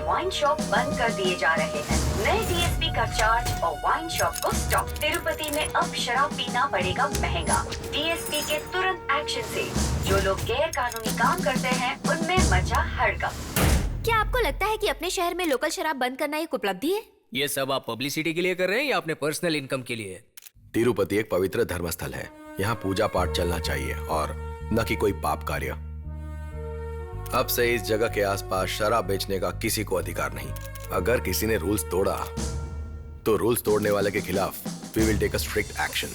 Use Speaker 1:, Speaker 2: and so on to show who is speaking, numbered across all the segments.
Speaker 1: Wine shop बंद कर दिए जा रहे हैं। नए डीएसपी का चार्ज और वाइन शॉप को स्टॉप। तिरुपति में अब शराब पीना पड़ेगा महंगा। डीएसपी के तुरंत एक्शन से जो लोग गैर कानूनी काम करते हैं उनमें मचा हड़कंप।
Speaker 2: क्या आपको लगता है कि अपने शहर में लोकल शराब बंद करना एक उपलब्धि है?
Speaker 3: ये सब आप पब्लिसिटी के लिए कर रहे हैं या अपने पर्सनल इनकम के लिए?
Speaker 4: तिरुपति एक पवित्र धर्मस्थल है। यहाँ पूजा पाठ चलना चाहिए और न कि कोई पाप कार्य। अब से इस जगह के आसपास शराब बेचने का किसी को अधिकार नहीं। अगर किसी ने रूल्स तोड़ा तो रूल्स तोड़ने वाले के खिलाफ we will take a strict action.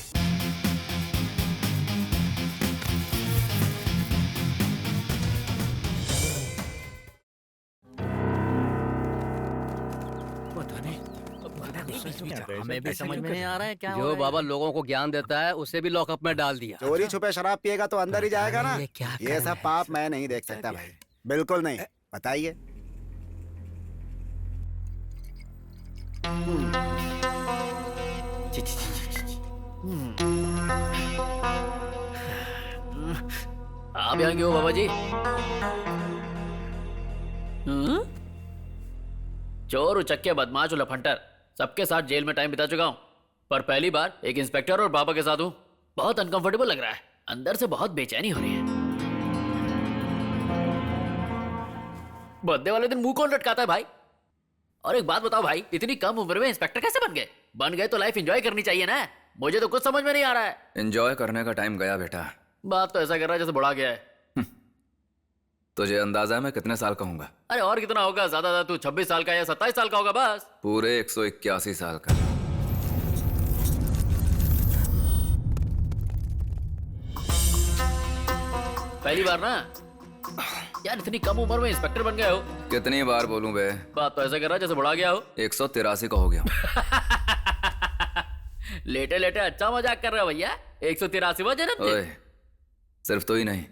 Speaker 5: हमें भी समझ में नहीं आ रहा है क्या
Speaker 3: जो बाबा लोगों को ज्ञान देता है उसे भी लॉकअप में डाल दिया।
Speaker 6: चोरी छुपे शराब पिएगा तो अंदर ही जाएगा ना। ये सब पाप मैं नहीं देख सकता भाई, बिल्कुल नहीं। बताइए।
Speaker 3: आप यहाँ क्यों बाबा जी? चोर उचक्के बदमाश और लफंटर सबके साथ जेल में टाइम बिता चुका हूँ, पर पहली बार एक इंस्पेक्टर और बाबा के साथ हूँ। बहुत अनकंफर्टेबल लग रहा है, अंदर से बहुत बेचैनी हो रही है। बर्थडे वाले दिन मुंह कौन लटकाता है भाई? और एक बात बताओ भाई, इतनी कम उम्र में इंस्पेक्टर कैसे बन गए? बन गए तो लाइफ एंजॉय करनी चाहिए ना। मुझे तो कुछ समझ में नहीं आ रहा है।
Speaker 7: एंजॉय करने का टाइम गया बेटा।
Speaker 3: बात तो ऐसा कर रहा है जैसे बड़ा गया है।
Speaker 7: तुझे अंदाजा है मैं कितने साल का हूँगा?
Speaker 3: अरे और कितना होगा? ज्यादा तू 26 साल का या 27 साल का होगा बस।
Speaker 7: पूरे 181 साल का।
Speaker 3: पहली बार ना यार, इतनी कम उम्र में इंस्पेक्टर बन गए हो।
Speaker 7: कितनी बार बोलूं बे?
Speaker 3: बात तो ऐसा कर रहा है जैसे बड़ा गया हो।
Speaker 7: 183 का हो गया।
Speaker 3: लेटे लेटे अच्छा मजाक कर रहे हो भैया। 183वां जन्मदिन।
Speaker 7: ओए, सिर्फ तो ही नहीं,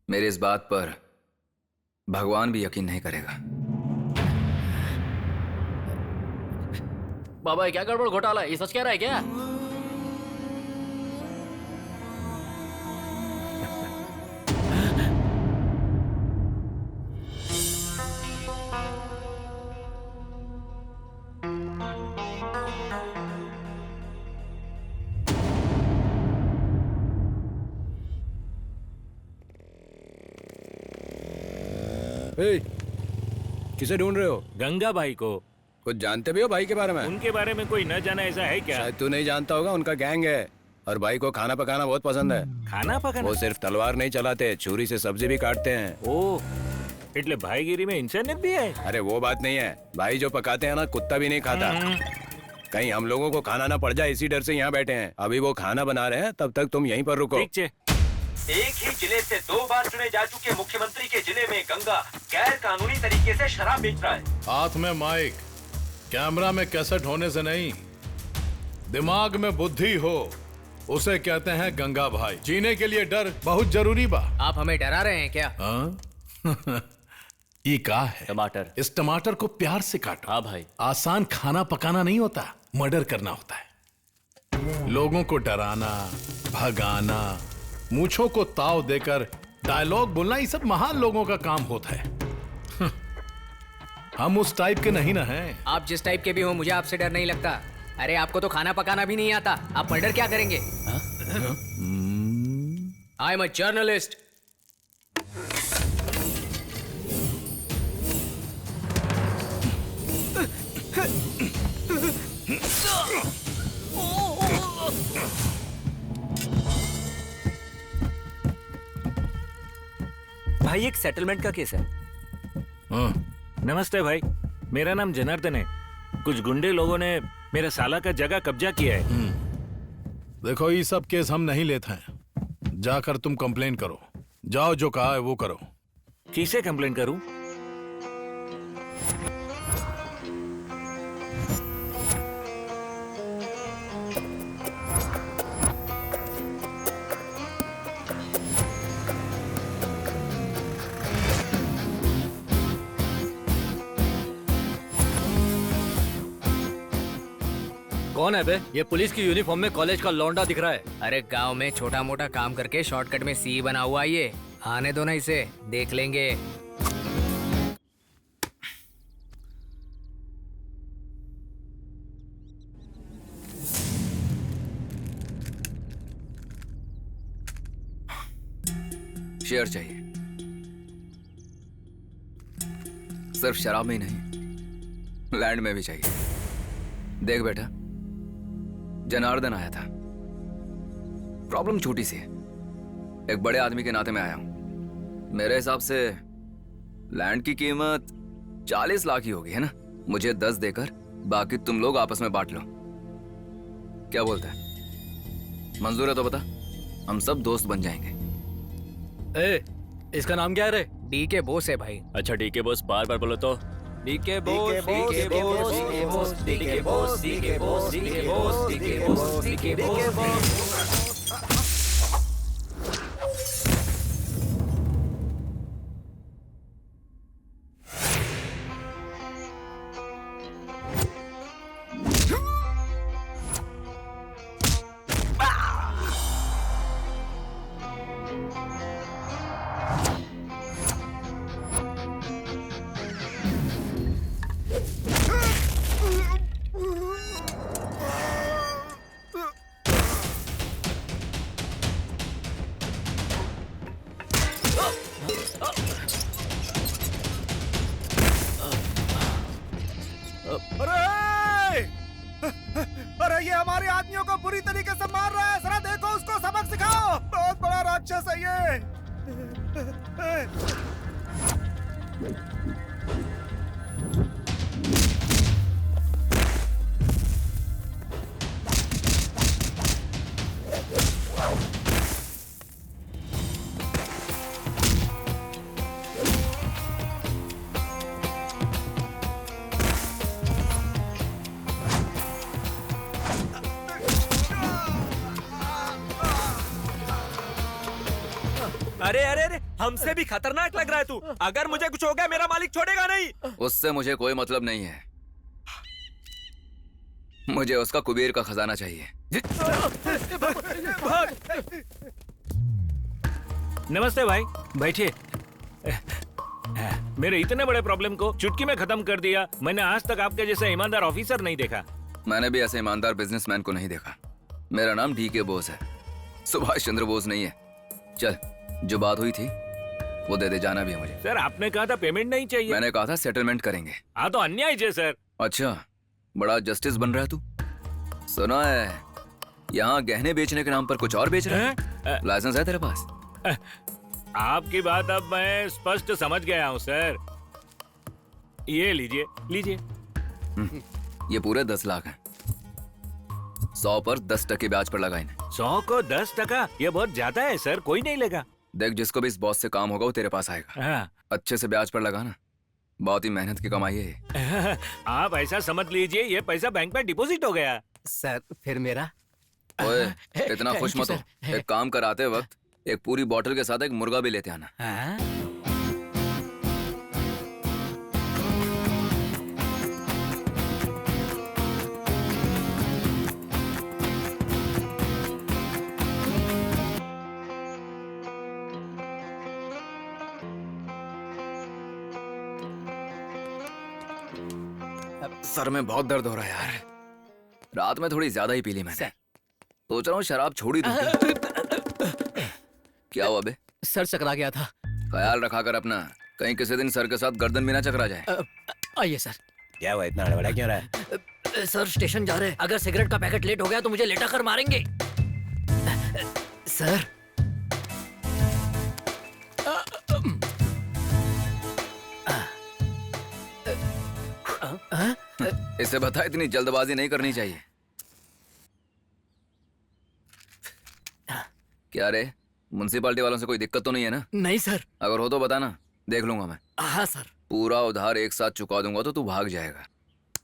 Speaker 7: मेरी इस बात पर भगवान भी यकीन नहीं करेगा।
Speaker 3: बाबा ये क्या गड़बड़ घोटाला है? ये सच कह रहा है क्या?
Speaker 8: किसे ढूंढ रहे हो?
Speaker 9: गंगा भाई को।
Speaker 8: कुछ जानते भी हो भाई के बारे में?
Speaker 9: उनके बारे में कोई न जाना ऐसा है क्या?
Speaker 8: शायद तू नहीं जानता होगा, उनका गैंग है और भाई को खाना पकाना बहुत पसंद है।
Speaker 9: खाना पकाना?
Speaker 8: वो सिर्फ तलवार नहीं चलाते, छुरी से सब्जी भी काटते हैं।
Speaker 9: ओह, એટલે भाईगिरी में इंसानियत भी है।
Speaker 8: अरे वो बात नहीं है, भाई जो पकाते हैं ना कुत्ता भी नहीं खाता। कहीं हम लोगों को खाना ना पड़ जाए इसी डर से यहाँ बैठे हैं। अभी वो खाना बना रहे हैं, तब तक तुम यहीं पर रुको।
Speaker 9: ठीक है।
Speaker 10: एक ही जिले से 2 बार चुने जा चुके मुख्यमंत्री के जिले में गंगा गैर कानूनी तरीके से शराब बेच रहा है।
Speaker 11: हाथ में माइक, कैमरा में कैसेट होने से नहीं, दिमाग में बुद्धि हो उसे कहते हैं गंगा भाई। जीने के लिए डर बहुत जरूरी बा।
Speaker 3: आप हमें डरा रहे हैं क्या?
Speaker 11: ये का है?
Speaker 3: टमाटर।
Speaker 11: इस टमाटर को प्यार से काटो।
Speaker 3: हाँ भाई।
Speaker 11: आसान खाना पकाना नहीं होता, मर्डर करना होता है। लोगों को डराना, भगाना, मूंछों को ताव देकर डायलॉग बोलना, ये सब महान लोगों का काम होता है। हम उस टाइप के नहीं ना हैं।
Speaker 3: आप जिस टाइप के भी हो, मुझे आपसे डर नहीं लगता। अरे आपको तो खाना पकाना भी नहीं आता, आप मर्डर क्या करेंगे? I am a journalist.
Speaker 9: भाई एक सेटलमेंट का केस है। नमस्ते भाई, मेरा नाम जनार्दन है। कुछ गुंडे लोगों ने मेरा साला का जगह कब्जा किया है।
Speaker 11: देखो ये सब केस हम नहीं लेते हैं। जाकर तुम कंप्लेन करो। जाओ, जो कहा है वो करो।
Speaker 9: किसे कंप्लेन करूं?
Speaker 3: कौन है बे? ये पुलिस की यूनिफॉर्म में कॉलेज का लौंडा दिख रहा है। अरे गांव में छोटा मोटा काम करके शॉर्टकट में सी बना हुआ, ये आने दो ना इसे, देख लेंगे।
Speaker 7: शेयर चाहिए, सिर्फ शराब में ही नहीं, लैंड में भी चाहिए। देख बेटा, जनार्दन आया था, प्रॉब्लम छोटी सी है, एक बड़े आदमी के नाते मैं आया हूं। मेरे हिसाब से लैंड की कीमत 40 लाख ही होगी, है ना? मुझे 10 देकर बाकी तुम लोग आपस में बांट लो। क्या बोलता है? मंजूर है तो बता, हम सब दोस्त बन जाएंगे।
Speaker 5: इसका नाम क्या है रे?
Speaker 12: डी के बोस है भाई।
Speaker 5: अच्छा डी के बोस, बार बार बोलो तो।
Speaker 12: डी के बोस, डी के बोस, डी के बोस, डी के बोस, डी के बोस, डी के बोस, डी के बोस, डी के बोस।
Speaker 6: अरे ये हमारे आदमियों को बुरी तरीके से मार रहा है, जरा देखो उसको सबक सिखाओ। बहुत बड़ा राक्षस है ये।
Speaker 10: अरे अरे अरे, हमसे भी खतरनाक लग रहा है तू। अगर मुझे कुछ हो गया मेरा मालिक छोड़ेगा नहीं।
Speaker 7: उससे मुझे कोई मतलब नहीं है, मुझे उसका कुबेर का खजाना चाहिए।
Speaker 9: नमस्ते भाई, बैठिए। मेरे इतने बड़े प्रॉब्लम को चुटकी में खत्म कर दिया। मैंने आज तक आपके जैसा ईमानदार ऑफिसर नहीं देखा।
Speaker 7: मैंने भी ऐसे ईमानदार बिजनेसमैन को नहीं देखा। मेरा नाम डी के बोस है, सुभाष चंद्र बोस नहीं है। चल, जो बात हुई थी वो दे दे, जाना भी है मुझे।
Speaker 9: सर आपने कहा था पेमेंट नहीं चाहिए।
Speaker 7: मैंने कहा था सेटलमेंट करेंगे।
Speaker 9: हाँ तो अन्याय है सर।
Speaker 7: अच्छा, बड़ा जस्टिस बन रहा है तू। सुना है यहाँ गहने बेचने के नाम पर कुछ और बेच रहा है? लाइसेंस है तेरे पास?
Speaker 9: आपकी बात अब मैं स्पष्ट समझ गया हूँ सर। ये लीजिए लीजिए।
Speaker 7: ये पूरे 10 लाख हैं। 100 पर 10% ब्याज पर लगा इन्हें।
Speaker 9: 100 को 10%? ये बहुत ज्यादा है सर, कोई नहीं लेगा।
Speaker 7: देख, जिसको भी इस बॉस से काम होगा वो तेरे पास आएगा।
Speaker 9: हाँ।
Speaker 7: अच्छे से ब्याज पर लगाना, बहुत ही मेहनत की कमाई है।
Speaker 9: आप ऐसा समझ लीजिए ये पैसा बैंक में डिपॉजिट हो गया।
Speaker 12: सर फिर मेरा।
Speaker 7: ओए, इतना खुश मत हो। एक काम कराते वक्त एक पूरी बोतल के साथ एक मुर्गा भी लेते आना। सर में बहुत दर्द हो रहा है यार, रात में थोड़ी ज्यादा ही पी ली मैंने। सोच रहा हूँ शराब छोड़ ही दूं। क्या हुआ बे?
Speaker 12: सर चकरा गया था।
Speaker 7: ख्याल रखा कर अपना, कहीं किसी दिन सर के साथ गर्दन भी ना चकरा जाए।
Speaker 12: आइए सर।
Speaker 8: क्या हुआ, इतना हड़बड़ा क्यों रहा है?
Speaker 12: सर स्टेशन जा रहे हैं, अगर सिगरेट का पैकेट लेट हो गया तो मुझे लेटा कर मारेंगे। सर
Speaker 7: इसे बता, इतनी जल्दबाजी नहीं करनी चाहिए। क्या रे, म्युनिसिपालिटी वालों से कोई दिक्कत तो नहीं है ना?
Speaker 12: नहीं सर।
Speaker 7: अगर हो तो बताना, देख लूंगा मैं।
Speaker 12: हाँ सर।
Speaker 7: पूरा उधार एक साथ चुका दूंगा तो तू भाग जाएगा।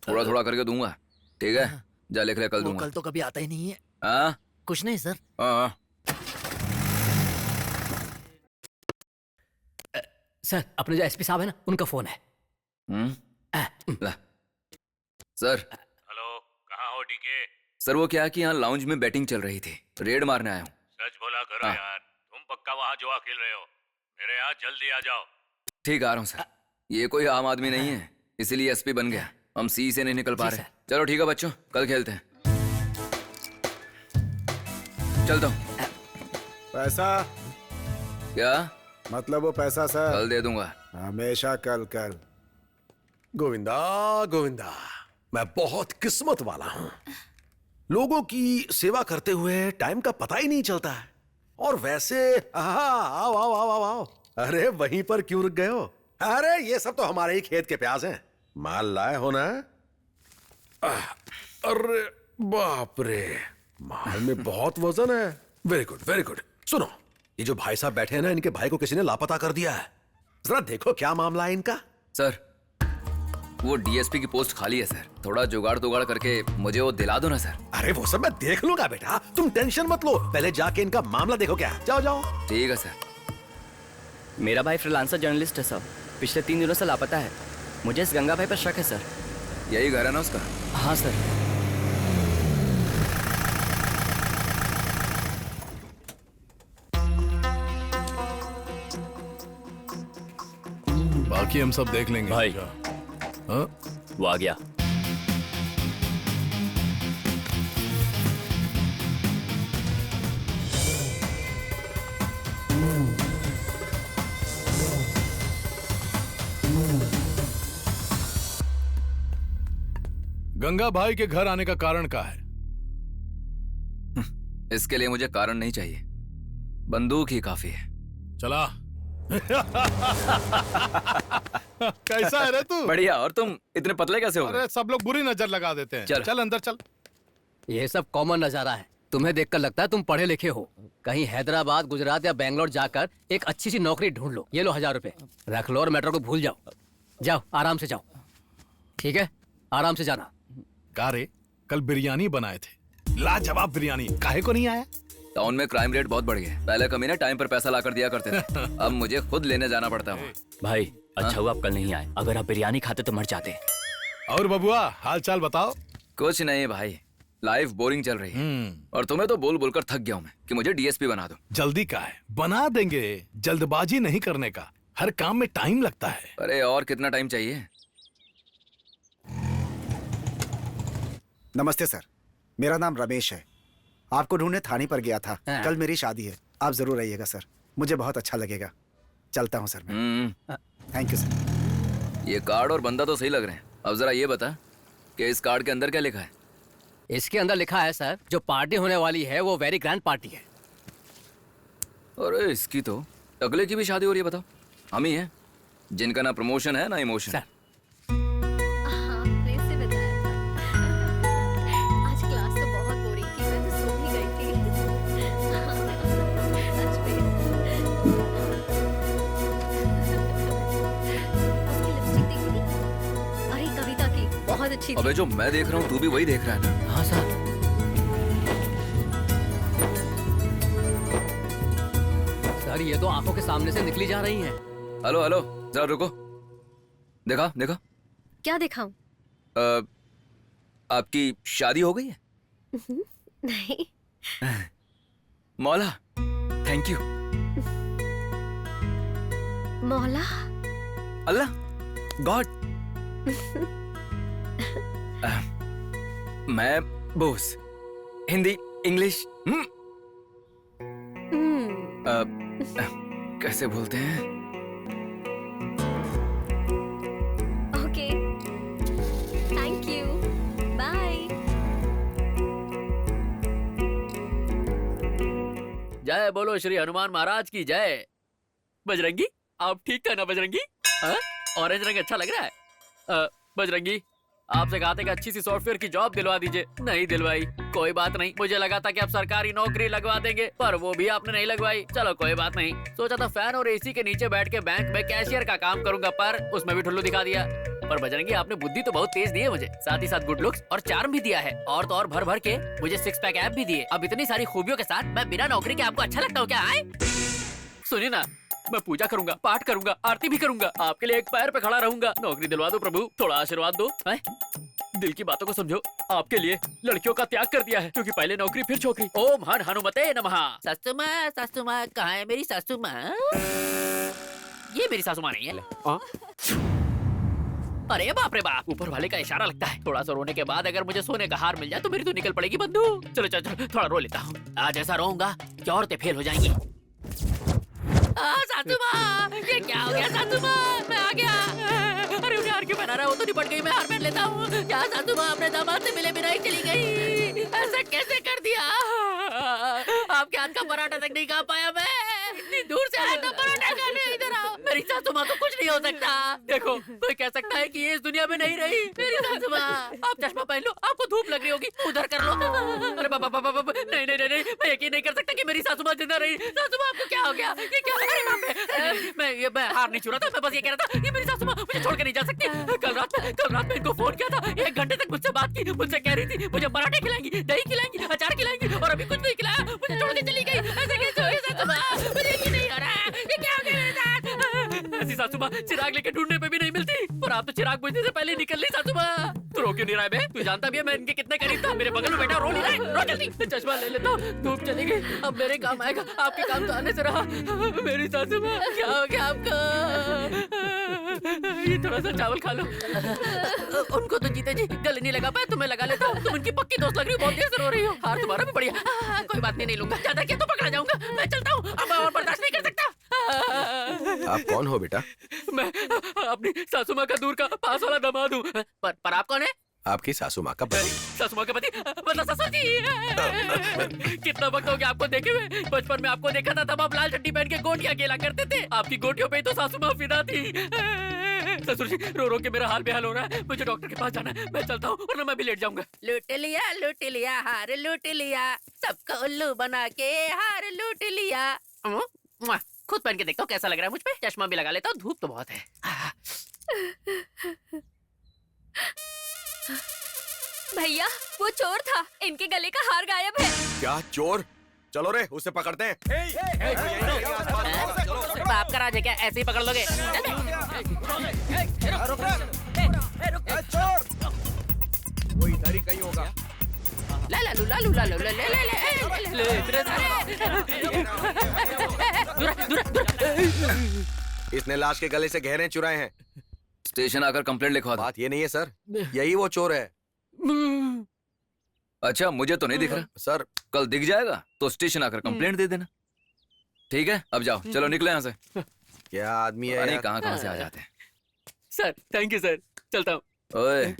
Speaker 7: थोड़ा थोड़ा करके दूंगा, ठीक है? जा लिख ले, कल दूंगा।
Speaker 12: कल तो कभी आता ही नहीं है।
Speaker 7: हाँ
Speaker 12: कुछ नहीं सर।
Speaker 7: हाँ।
Speaker 12: सर अपने जो एसपी साहब है ना, उनका फोन है।
Speaker 7: ला। सर।
Speaker 9: हेलो, कहाँ हो डीके?
Speaker 7: सर वो क्या कि यहाँ लाउंज में बैटिंग चल रही थी, रेड मारने आया हूँ।
Speaker 9: सच बोला करो यार, तुम पक्का वहाँ जुआ खेल रहे हो? मेरे यहाँ जल्दी आ जाओ।
Speaker 7: ठीक, आ रहा हूँ सर। ये कोई आम आदमी नहीं है, इसीलिए एसपी बन गया। हम सी से नहीं निकल पा रहे। चलो ठीक है बच्चों, कल खेलते हैं। चलता हूँ।
Speaker 6: पैसा
Speaker 7: क्या?
Speaker 6: मतलब वो पैसा सर
Speaker 7: कल दे दूंगा।
Speaker 6: हमेशा कल कल।
Speaker 13: गोविंदा गोविंदा, मैं बहुत किस्मत वाला हूं। लोगों की सेवा करते हुए टाइम का पता ही नहीं चलता है। और वैसे आओ आओ आओ आओ आओ। अरे वहीं पर क्यों रुक गए हो? अरे ये सब तो हमारे ही खेत के प्याज हैं। माल लाए हो ना? अरे बाप रे, माल में बहुत वजन है। Very good very good. सुनो, ये जो भाई साहब बैठे हैं ना, इनके भाई को किसी ने लापता कर दिया है। जरा देखो क्या मामला है इनका।
Speaker 7: सर, वो डीएसपी की पोस्ट खाली है सर। थोड़ा जुगाड़ तुगाड़ करके मुझे वो दिला दो ना सर।
Speaker 13: अरे वो सब मैं देख लूंगा बेटा, तुम टेंशन मत लो। पहले जाके इनका मामला देखो क्या है। जाओ जाओ।
Speaker 7: ठीक है सर।
Speaker 12: मेरा भाई फ्रीलांसर जर्नलिस्ट है सर, पिछले 3 दिनों से लापता है। मुझे इस गंगा भाई पर शक है सर।
Speaker 7: यही घर है ना उसका?
Speaker 12: हाँ सर।
Speaker 11: बाकी हम सब देख लेंगे
Speaker 5: भाई।
Speaker 11: हाँ?
Speaker 5: वो आ गया।
Speaker 11: गंगा भाई के घर आने का कारण क्या है?
Speaker 7: इसके लिए मुझे कारण नहीं चाहिए, बंदूक ही काफी है।
Speaker 11: चला। कैसा है रे तू?
Speaker 7: बढ़िया। और तुम इतने पतले कैसे हो?
Speaker 11: अरे सब लोग बुरी नजर लगा देते हैं।
Speaker 7: चल।
Speaker 11: चल अंदर चल।
Speaker 14: ये सब कॉमन नजारा है। तुम्हें देखकर लगता है तुम पढ़े लिखे हो। कहीं हैदराबाद, गुजरात या बेंगलोर जाकर एक अच्छी सी नौकरी ढूंढ लो। ये लो 1000 रुपए, रख लो और मेट्रो को भूल जाओ। जाओ, आराम से जाओ। ठीक है, आराम से जाना।
Speaker 11: कारे, कल बिरयानी बनाए थे, लाजवाब बिरयानी। काहे को नहीं आया?
Speaker 7: टाउन में क्राइम रेट बहुत बढ़ गया। पहले कमीने टाइम पर पैसा लाकर दिया करते थे, अब मुझे खुद लेने जाना पड़ता है।
Speaker 5: भाई अच्छा हुआ आप कल नहीं आए, अगर आप बिरयानी खाते तो मर जाते।
Speaker 11: और बबुआ, हाल चाल बताओ।
Speaker 7: कुछ नहीं भाई, लाइफ बोरिंग चल रही है। और तुम्हें तो बोल बोलकर थक गया हूँ मैं कि मुझे डीएसपी बना दो।
Speaker 11: जल्दी का है, बना देंगे। जल्दबाजी नहीं करने का, हर काम में टाइम लगता है।
Speaker 7: अरे और कितना टाइम चाहिए?
Speaker 6: नमस्ते सर, मेरा नाम रमेश है। आपको ढूंढने थाने पर गया था। कल मेरी शादी है, आप जरूर आइएगा सर, मुझे बहुत अच्छा लगेगा। चलता हूँ सर मैं। Thank you sir.
Speaker 7: ये कार्ड और बंदा तो सही लग रहे हैं। अब जरा ये बता कि इस कार्ड के अंदर क्या लिखा है?
Speaker 14: इसके अंदर लिखा है सर, जो पार्टी होने वाली है वो वेरी ग्रैंड पार्टी है।
Speaker 7: अरे इसकी तो अगले की भी शादी हो रही है। बताओ, हम ही हैं जिनका ना प्रमोशन है ना इमोशन।
Speaker 2: अच्छी
Speaker 7: अबे जो मैं देख रहा हूँ तू भी वही देख रहा है ना?
Speaker 14: हाँ सर। सर ये तो आंखों के सामने से निकली जा रही हैं।
Speaker 7: हेलो हेलो, जरा रुको। देखा देखा?
Speaker 2: क्या दिखाऊं?
Speaker 7: आपकी शादी हो गई है?
Speaker 2: नहीं।
Speaker 7: मौला, थैंक यू।
Speaker 2: मौला?
Speaker 7: अल्लाह, गॉड। मैं बोस, हिंदी, इंग्लिश। कैसे बोलते हैं?
Speaker 2: Okay, thank you, bye.
Speaker 3: जय बोलो श्री हनुमान महाराज की जय। बजरंगी, आप ठीक है ना बजरंगी? ऑरेंज रंग अच्छा लग रहा है। बजरंगी, आपसे कहा था कि अच्छी सी सॉफ्टवेयर की जॉब दिलवा दीजिए, नहीं दिलवाई। कोई बात नहीं, मुझे लगा था कि आप सरकारी नौकरी लगवा देंगे, पर वो भी आपने नहीं लगवाई। चलो कोई बात नहीं, सोचा था फैन और एसी के नीचे बैठ के बैंक में कैशियर का काम करूंगा, पर उसमें भी ठुल्लू दिखा दिया। पर बजरंगी, आपने बुद्धि तो बहुत तेज दी है मुझे, साथ ही साथ गुड लुक्स और चार्म भी दिया है, और तो और भर भर के मुझे 6 पैक ऐप भी दिए। अब इतनी सारी खूबियों के साथ मैं बिना नौकरी के आपको अच्छा लगता हूँ क्या? आए सुनिए ना, मैं पूजा करूंगा, पाठ करूंगा, आरती भी करूंगा, आपके लिए एक पैर पे खड़ा रहूंगा। नौकरी दिलवा दो प्रभु, थोड़ा आशीर्वाद दो। दिल की बातों को समझो, आपके लिए लड़कियों का त्याग कर दिया है, क्योंकि पहले नौकरी फिर छोकरी। ओम हन हनुमते नमः। सासू माँ कहाँ है मेरी सासू माँ? ये मेरी सासू माँ नहीं है। अरे बाप रे बाप, ऊपर वाले का इशारा लगता है। थोड़ा सा रोने के बाद अगर मुझे सोने का हार मिल जाए तो मेरी तो निकल पड़ेगी बंदूक। चलो चलो चलो, थोड़ा रो लेता हूँ। आज ऐसा रोऊंगा कि औरतें फेल हो जाएंगी। सासू माँ, ये क्या हो गया सासू माँ? मैं आ गया। अरे उन्हें हार क्यों पहना रहा है? वो तो निपट गई, मैं हार पहन लेता हूँ। क्या सासू माँ अपने दामाद से मिले बिना ही चली गई? ऐसा कैसे कर दिया? आपके हाथ का पराठा तक नहीं खा पाया मैं। इतनी दूर से आया था पराठा खाने, इधर आओ। मेरी सासू माँ तो कुछ नहीं हो सकता। देखो, कोई कह सकता है कि ये इस दुनिया में नहीं रही। मेरी सासू माँ, आप चश्मा पहन लो, आपको धूप लग रही होगी, उधर कर लो। अरे बाबा बाबा बाबा, नहीं नहीं नहीं, मैं यकीन नहीं कर सकता कि मेरी सासू माँ जिंदा रही। सासू माँ, आपको क्या हो गया? ये क्या? अरे बाप रे, मैं हार नहीं छू रहा था, मैं बस ये कह रहा था, ये मेरी सासू माँ मुझे छोड़ के नहीं जा सकती। कल रात में इनको फोन किया था, 1 घंटे तक मुझसे बात की, मुझसे कह रही थी मुझे पराठे खिलाएंगी, दही खिलाएंगी, अचार खिलाएंगी, और अभी कुछ नहीं खिलाया, मुझे छोड़ के चली गई। ऐसे कैसे हुई सासू माँ? मुझे यकीन नहीं हो रहा, ये क्या हो गया मेरे साथ? ऐसी सासू माँ चिराग लेके ढूंढने पे भी नहीं मिलती, और आप तो चिराग बुझने से पहले ही निकल ली सासू माँ। तू रो क्यों नहीं रहा है बे? तू जानता भी है मैं इनके कितने करीब था। मेरे बगल में बैठा रो नहीं रहा है, रो जल्दी। चश्मा ले लेता हूँ, धूप चली गई, अब मेरे काम आएगा, आपके काम तो आने से रहा। मेरी सासू माँ, क्या हो गया आपको? ये थोड़ा सा चावल खा लो। उनको तो जीते जी गले नहीं लगा पाए, तुम्हें लगा लेता हूँ। तुम इनकी पक्की दोस्त लग रही हो, बहुत देर से रो रही हो। हार तुम्हारा भी बढ़िया। कोई बात नहीं लूंगा, ज्यादा क्या तो पकड़ा जाऊंगा। मैं चलता हूँ, अब और बर्दाश्त नहीं कर सकता।
Speaker 4: आप कौन हो बेटा?
Speaker 3: मैं अपनी सासू माँ का दूर का पास वाला दामाद हूँ। पर आप कौन है?
Speaker 4: आपकी सासू माँ का पति।
Speaker 3: सासू माँ का पति मतलब ससुर जी। कितना वक्त हो गया आपको देखे हुए? बचपन में आपको देखा था, तब आप लाल चड्डी पहन के गोटियां खेला करते थे। आपकी गोटियों पे ही तो सासू माँ फिदा थी। ससुर जी, रो रो के मेरा हाल बेहाल हो रहा है, मुझे डॉक्टर के पास जाना है। मैं चलता हूँ, वरना मैं भी लेट जाऊंगा। लूट लिया हार लूट लिया, सबको उल्लू बना के हार लूट लिया। खुद पहन के देखता हूँ कैसा लग रहा है मुझ पे। चश्मा भी लगा लेता हूँ, धूप तो बहुत है।
Speaker 2: भैया, वो चोर था, इनके गले का हार गायब है।
Speaker 4: क्या चोर? चलो रे, उसे पकड़ते हैं।
Speaker 3: बाप का राज है क्या? ऐसे ही पकड़ लोगे?
Speaker 8: वो इधर ही कहीं होगा।
Speaker 4: इसने लाश के गले से गहरे चुराए हैं।
Speaker 7: स्टेशन आकर कंप्लेंट लिखवा दो।
Speaker 4: बात ये नहीं है सर, यही वो चोर है।
Speaker 7: अच्छा, मुझे तो नहीं दिख रहा
Speaker 4: सर।
Speaker 7: कल दिख जाएगा तो स्टेशन आकर कंप्लेंट दे देना। ठीक है, अब जाओ, चलो निकले यहाँ से।
Speaker 4: क्या आदमी है?
Speaker 7: नहीं, कहाँ से आ जाते हैं।
Speaker 3: सर थैंक यू सर, चलता हूँ।
Speaker 7: ओए,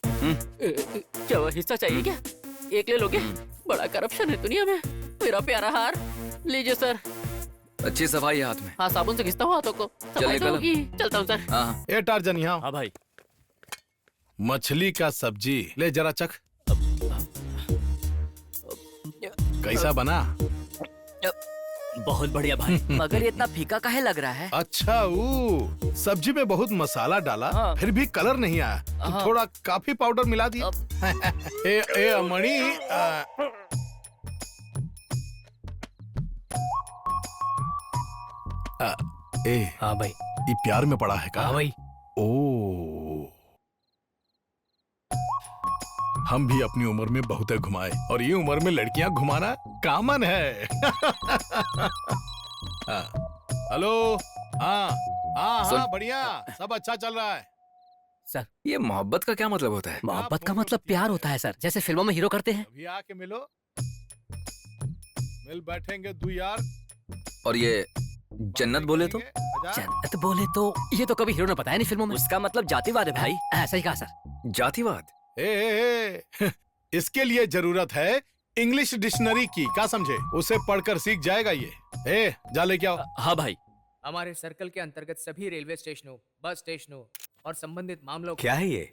Speaker 3: क्या वो हिस्सा चाहिए क्या? एक ले लोगे? बड़ा करप्शन है दुनिया में। मेरा प्यारा हार लीजिए सर।
Speaker 7: अच्छी सफाई है हाथ में।
Speaker 3: हाँ, साबुन से घिसता हूँ हाथों को। सफाई तो होगी। चलता हूँ सर।
Speaker 7: हाँ।
Speaker 11: ए टार्जन, यहाँ।
Speaker 5: हाँ भाई।
Speaker 11: मछली का सब्जी ले, जरा चख। कैसा बना?
Speaker 5: बहुत बढ़िया भाई।
Speaker 3: मगर ये इतना फीका काहे लग रहा है?
Speaker 11: अच्छा, वो सब्जी में बहुत मसाला डाला, फिर भी कलर नहीं आया, तो थोड़ा कॉफी पाउडर मिला दिया। ए अमणी,
Speaker 5: हाँ भाई।
Speaker 11: ये प्यार में पड़ा है का?
Speaker 5: हाँ भाई।
Speaker 11: ओ, हम भी अपनी उम्र में बहुत घुमाए, और ये उम्र में लड़कियां घुमाना कॉमन है। हेलो। हाँ हाँ हाँ, बढ़िया, सब अच्छा चल रहा है।
Speaker 14: सर,
Speaker 7: ये मोहब्बत का क्या मतलब होता है?
Speaker 14: मोहब्बत का मतलब प्यार होता है सर, जैसे फिल्मों में हीरो करते हैं।
Speaker 11: अभी आके मिलो, मिल बैठेंगे दो यार।
Speaker 7: और ये जन्नत बोले तो?
Speaker 14: जन्नत बोले तो ये तो कभी हीरो ने बताया नहीं फिल्मों में।
Speaker 5: उसका मतलब जातिवाद है भाई।
Speaker 14: ऐसा ही कहा सर।
Speaker 7: जातिवाद?
Speaker 11: इसके लिए जरूरत है इंग्लिश डिक्शनरी की, क्या समझे? उसे पढ़कर सीख जाएगा ये। जा लेके आओ।
Speaker 5: हाँ भाई।
Speaker 15: हमारे सर्कल के अंतर्गत सभी रेलवे स्टेशनों, बस स्टेशनों और संबंधित मामलों
Speaker 7: क्या है ये?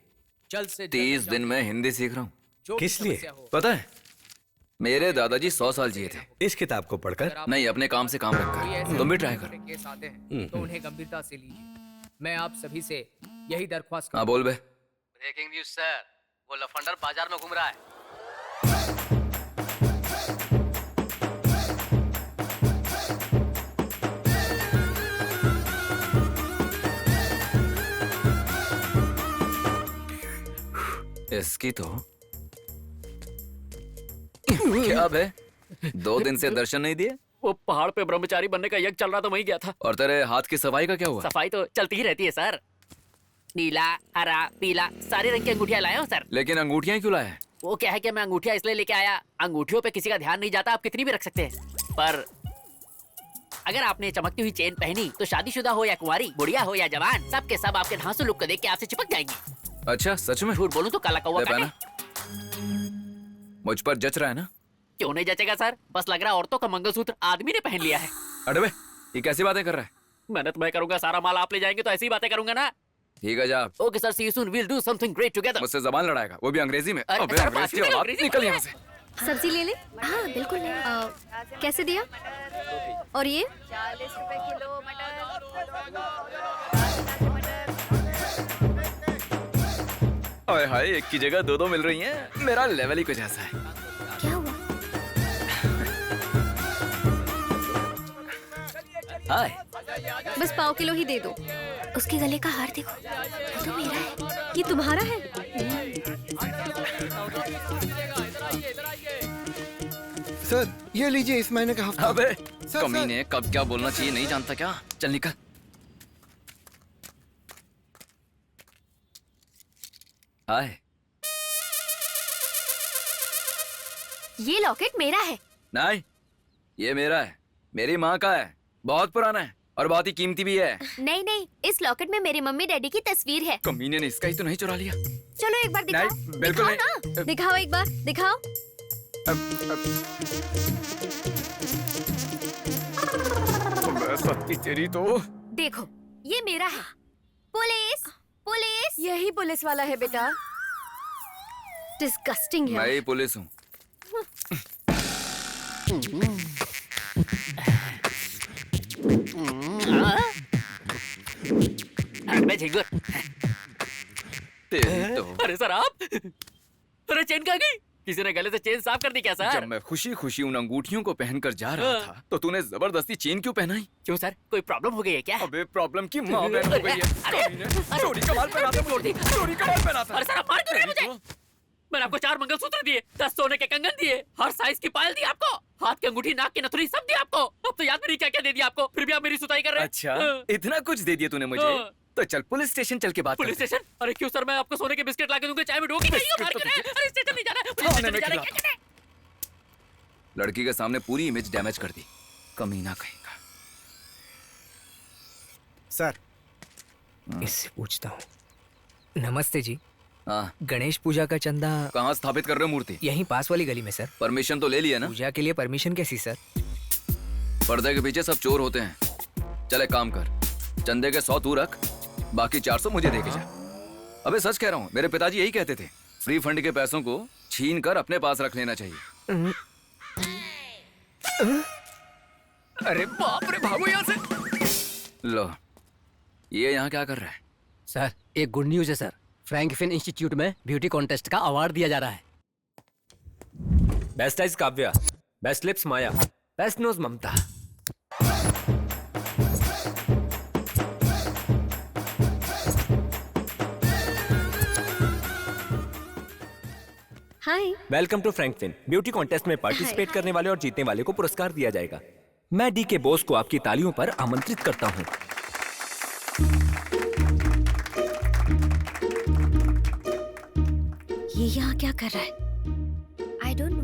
Speaker 15: जल्द से
Speaker 7: 30 दिन में हिंदी सीख रहा हूँ।
Speaker 15: किस लिए?
Speaker 7: पता है, मेरे दादाजी 100 साल जिए थे।
Speaker 13: इस किताब को पढ़कर?
Speaker 7: नहीं, अपने काम से काम रखकर। तुम भी ट्राई करो।
Speaker 15: केस आते हैं तो उन्हें गंभीरता से लीजिए। मैं आप सभी से यही दरख्वास्त
Speaker 7: हाँ, बोल बे।
Speaker 14: ब्रेकिंग न्यूज सर, वो लफंडर बाजार में घूम रहा है।
Speaker 7: इसकी तो क्या बे, 2 दिन से दर्शन नहीं दिए?
Speaker 3: वो पहाड़ पे ब्रह्मचारी बनने का यज्ञ चल रहा था, वहीं गया था।
Speaker 7: और तेरे हाथ की सफाई का क्या हुआ?
Speaker 3: सफाई तो चलती ही रहती है सर। नीला, हरा, पीला, सारे रंग की अंगूठियां लाया हूँ सर।
Speaker 7: लेकिन अंगूठियां क्यों लाया है?
Speaker 3: वो क्या है कि मैं अंगूठियां इसलिए लेके आया, अंगूठियों पे किसी का ध्यान नहीं जाता, आप कितनी भी रख सकते हैं, पर अगर आपने चमकती हुई चेन पहनी तो शादीशुदा हो या कुंवारी, बुढ़िया हो या जवान, सबके सब आपके धांसू लुक को देख के आपसे चिपक जाएंगे।
Speaker 7: अच्छा सच में?
Speaker 3: झूठ बोलूं तो काला कौवा
Speaker 7: ले पहना। मुझ पर जच रहा है ना?
Speaker 3: क्यों नहीं जचेगा सर, बस लग रहा है औरतों का मंगलसूत्र आदमी ने पहन लिया है।
Speaker 7: अरे ये कैसी बातें कर रहा है?
Speaker 3: मेहनत मैं करूंगा, सारा माल आप ले जाएंगे तो ऐसी बातें करूंगा ना।
Speaker 7: ठीक है जा।
Speaker 3: Okay sir, see you soon, we'll do something great together.
Speaker 7: मुझसे जबान लड़ाएगा, वो भी अंग्रेजी में।
Speaker 3: अरे,
Speaker 7: अबे
Speaker 3: सर,
Speaker 7: अंग्रेजी
Speaker 3: बात
Speaker 7: की औलाद,
Speaker 3: अंग्रेजी
Speaker 7: निकल
Speaker 3: में
Speaker 7: यहाँ से।
Speaker 2: सब्जी ले ले। हाँ बिल्कुल ले। कैसे दिया? और ये
Speaker 1: 40 रुपए किलो मटर।
Speaker 7: ओए हाय, एक की जगह दो मिल रही हैं। मेरा लेवल ही कुछ ऐसा है।
Speaker 2: क्या हुआ?
Speaker 7: हाय।
Speaker 2: बस पाव किलो ही दे दो। उसके गले का हार देखो, ये तो मेरा है। ये तुम्हारा है?
Speaker 16: सर ये लीजिए इस महीने का हफ्ता।
Speaker 7: अबे
Speaker 16: सर,
Speaker 7: कमीने, कब क्या बोलना चाहिए नहीं जानता क्या? चल निकल। हाय।
Speaker 2: ये लॉकेट मेरा है।
Speaker 7: नहीं, ये मेरा है। मेरी माँ का है, बहुत पुराना है और बहुत ही कीमती भी है।
Speaker 2: नहीं नहीं, इस लॉकेट में मेरे मम्मी डैडी की तस्वीर है।
Speaker 7: कमीने ने इसका ही तो नहीं चुरा लिया।
Speaker 2: चलो एक बार दिखाओ।
Speaker 7: नहीं, बिल्कुल
Speaker 2: दिखाओ
Speaker 7: नहीं।
Speaker 2: ना, दिखाओ एक बार, दिखाओ।
Speaker 7: सत्ती तेरी तो।
Speaker 2: देखो ये मेरा है। Police police.
Speaker 1: यही पुलिस वाला है बेटा।
Speaker 2: डिस्गस्टिंग
Speaker 7: मैं ही पुलिस हूँ। तेरी तो।
Speaker 3: अरे सर आप, अरे चेन कहाँ गई? किसी ने गले से चेन साफ कर दी क्या सर?
Speaker 7: जब मैं खुशी खुशी उन अंगूठियों को पहनकर जा रहा था तो तूने जबरदस्ती चेन क्यों पहनाई?
Speaker 3: क्यों सर, कोई प्रॉब्लम हो गई है क्या?
Speaker 7: अबे प्रॉब्लम की माँ बहन हो गई है। चोरी का माल पहनाता है, चोरी का माल पहनाता है।
Speaker 3: अरे सर आप मार क्यों रहे हैं मुझे? मैंने आपको 4 मंगलसूत्र दिए, 10 सोने के कंगन दिए, हर साइज की पायल दी आपको, हाथ की अंगूठी, नाक की नथुनी सब दी आपको। अब तो याद भी नहीं क्या क्या दे दिया आपको, फिर भी आप मेरी सुताई कर रहे हैं।
Speaker 7: अच्छा, इतना कुछ दे दिया तूने मुझे? तो चल पुलिस स्टेशन चल के बात
Speaker 3: पुलिस
Speaker 7: करते हैं।
Speaker 3: स्टेशन? अरे क्यों सर, मैं आपको सोने के बिस्किट ला के दूंगा, चाय में डुबो के खाइएगा, बाहर कर रहे हैं। अरे स्टेशन नहीं जाना है, पुलिस स्टेशन नहीं जाना है, क्या करना है?
Speaker 7: लड़की के सामने पूरी इमेज डैमेज कर दी, कमीना कहेगा।
Speaker 15: सर इससे पूछता हूँ। नमस्ते जी।
Speaker 7: हाँ,
Speaker 15: गणेश पूजा का चंदा
Speaker 7: कहाँ स्थापित कर रहे हो मूर्ति?
Speaker 15: यहीं पास वाली गली में सर।
Speaker 7: परमिशन तो ले लिया ना?
Speaker 15: पूजा के लिए परमिशन कैसी सर?
Speaker 7: पर्दे के पीछे सब चोर होते हैं। चल एक काम कर, चंदे के 100 तू रख, बाकी 400 मुझे दे के जा। अबे सच कह रहा हूँ, मेरे पिताजी यही कहते थे, फ्री फंड के पैसों को छीन कर अपने पास रख लेना चाहिए। अरे बाप रे, भागो यहाँ से। लो, ये यहाँ क्या कर रहा है?
Speaker 14: सर एक गुड न्यूज है सर, फ्रैंकफिन इंस्टीट्यूट में ब्यूटी कॉन्टेस्ट का अवार्ड दिया जा रहा है।
Speaker 12: Best eyes Kavya, best lips Maya, best nose Mamta.
Speaker 2: Hi.
Speaker 12: Welcome to Frankfinn. Beauty contest में पार्टिसिपेट करने वाले और जीतने वाले को पुरस्कार दिया जाएगा। मैं डी के बोस को आपकी तालियों पर आमंत्रित करता हूँ।
Speaker 2: ये यहाँ क्या कर रहा है? I don't know.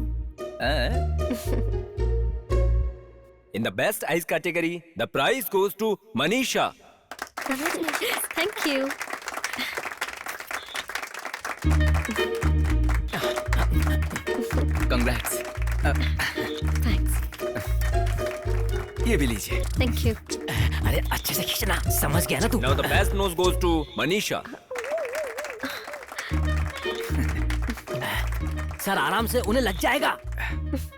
Speaker 12: In the best eyes category, the prize goes to Manisha.
Speaker 2: Thank you.
Speaker 7: Congrats.
Speaker 2: Thanks.
Speaker 7: ये भी लीजिए।
Speaker 2: Thank you.
Speaker 14: अरे अच्छे से खींचना, समझ गया ना तू?
Speaker 12: Now the best nose goes to Manisha.
Speaker 14: Sir आराम से, उन्हें लग जाएगा।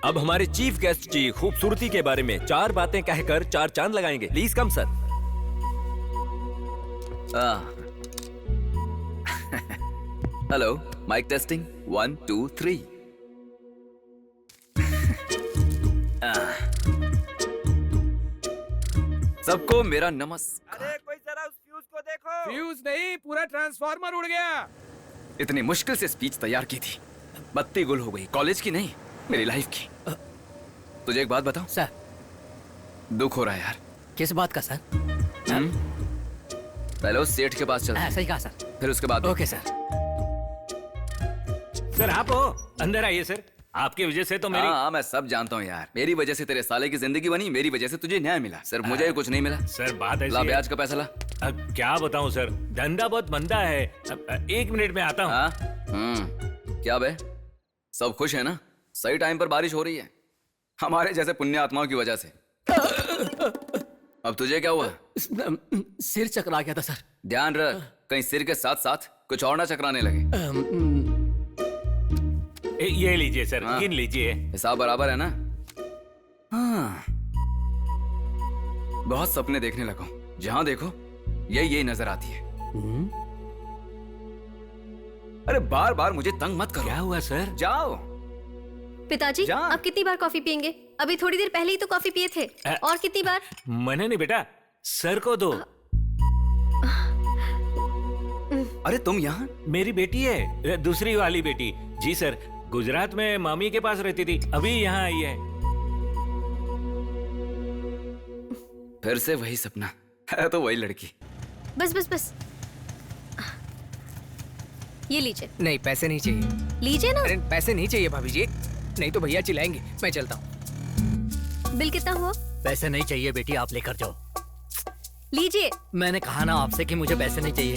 Speaker 12: अब हमारे चीफ गेस्ट की खूबसूरती के बारे में 4 बातें कहकर 4 चांद लगाएंगे। Please come sir.
Speaker 7: Hello, mike testing 1 2 3। सबको मेरा नमस्कार।
Speaker 10: अरे कोई जरा उस फ्यूज को देखो।
Speaker 8: फ्यूज नहीं, पूरा ट्रांसफार्मर उड़ गया।
Speaker 7: इतनी मुश्किल से स्पीच तैयार की थी, बत्ती गुल हो गई। कॉलेज की नहीं, मेरी लाइफ की। तुझे एक बात बताऊं?
Speaker 14: सर
Speaker 7: दुख हो रहा है यार।
Speaker 14: किस बात का सर?
Speaker 7: पहले उस सेठ के पास चल।
Speaker 14: सही कहा सर।
Speaker 7: फिर उसके बाद।
Speaker 14: Okay sir.
Speaker 9: सर आप हो, अंदर आइए सर। आपकी वजह से तो मेरी
Speaker 7: हाँ मैं सब जानता हूँ यार, मेरी वजह से तेरे साले की जिंदगी बनी, मेरी वजह से तुझे न्याय मिला, सिर्फ मुझे ही कुछ नहीं मिला।
Speaker 9: सर बात ऐसी
Speaker 7: ला
Speaker 9: है।
Speaker 7: ब्याज का पैसा ला।
Speaker 9: क्या बताऊं सर, धंधा बहुत मंदा है। 1 मिनट में आता हूँ।
Speaker 7: क्या बे, सब खुश है ना? सही टाइम पर बारिश हो रही है, हमारे जैसे पुण्य आत्माओं की वजह से। अब तुझे क्या हुआ?
Speaker 14: सिर चकरा गया था सर।
Speaker 7: ध्यान रख, कहीं सिर के साथ साथ कुछ और ना चकराने लगे।
Speaker 9: ये लीजिए सर, गिन लीजिए।
Speaker 7: हिसाब बराबर है ना? हाँ। बहुत सपने देखने लगा हूं, जहां देखो यही नजर आती है। अरे बार बार मुझे तंग मत करो।
Speaker 9: क्या हुआ सर?
Speaker 7: जाओ।
Speaker 2: पिताजी आप कितनी बार कॉफी पियेंगे? अभी थोड़ी देर पहले ही तो कॉफी पिए थे। और कितनी बार?
Speaker 9: मैंने नहीं बेटा, सर को दो।
Speaker 7: अरे तुम यहाँ?
Speaker 9: मेरी बेटी है, दूसरी वाली बेटी। जी सर, गुजरात में मामी के पास रहती थी, अभी यहाँ आई है।
Speaker 7: फिर से वही सपना है, तो वही लड़की।
Speaker 2: बस बस बस, ये लीजिए।
Speaker 15: नहीं पैसे नहीं चाहिए।
Speaker 2: लीजिए ना।
Speaker 15: अरे पैसे नहीं चाहिए भाभी जी, नहीं तो भैया चिल्लाएंगे। मैं चलता हूँ।
Speaker 2: बिल कितना हुआ?
Speaker 14: पैसे नहीं चाहिए बेटी, आप लेकर जाओ।
Speaker 2: लीजिए।
Speaker 14: मैंने कहा ना आपसे कि मुझे पैसे नहीं चाहिए।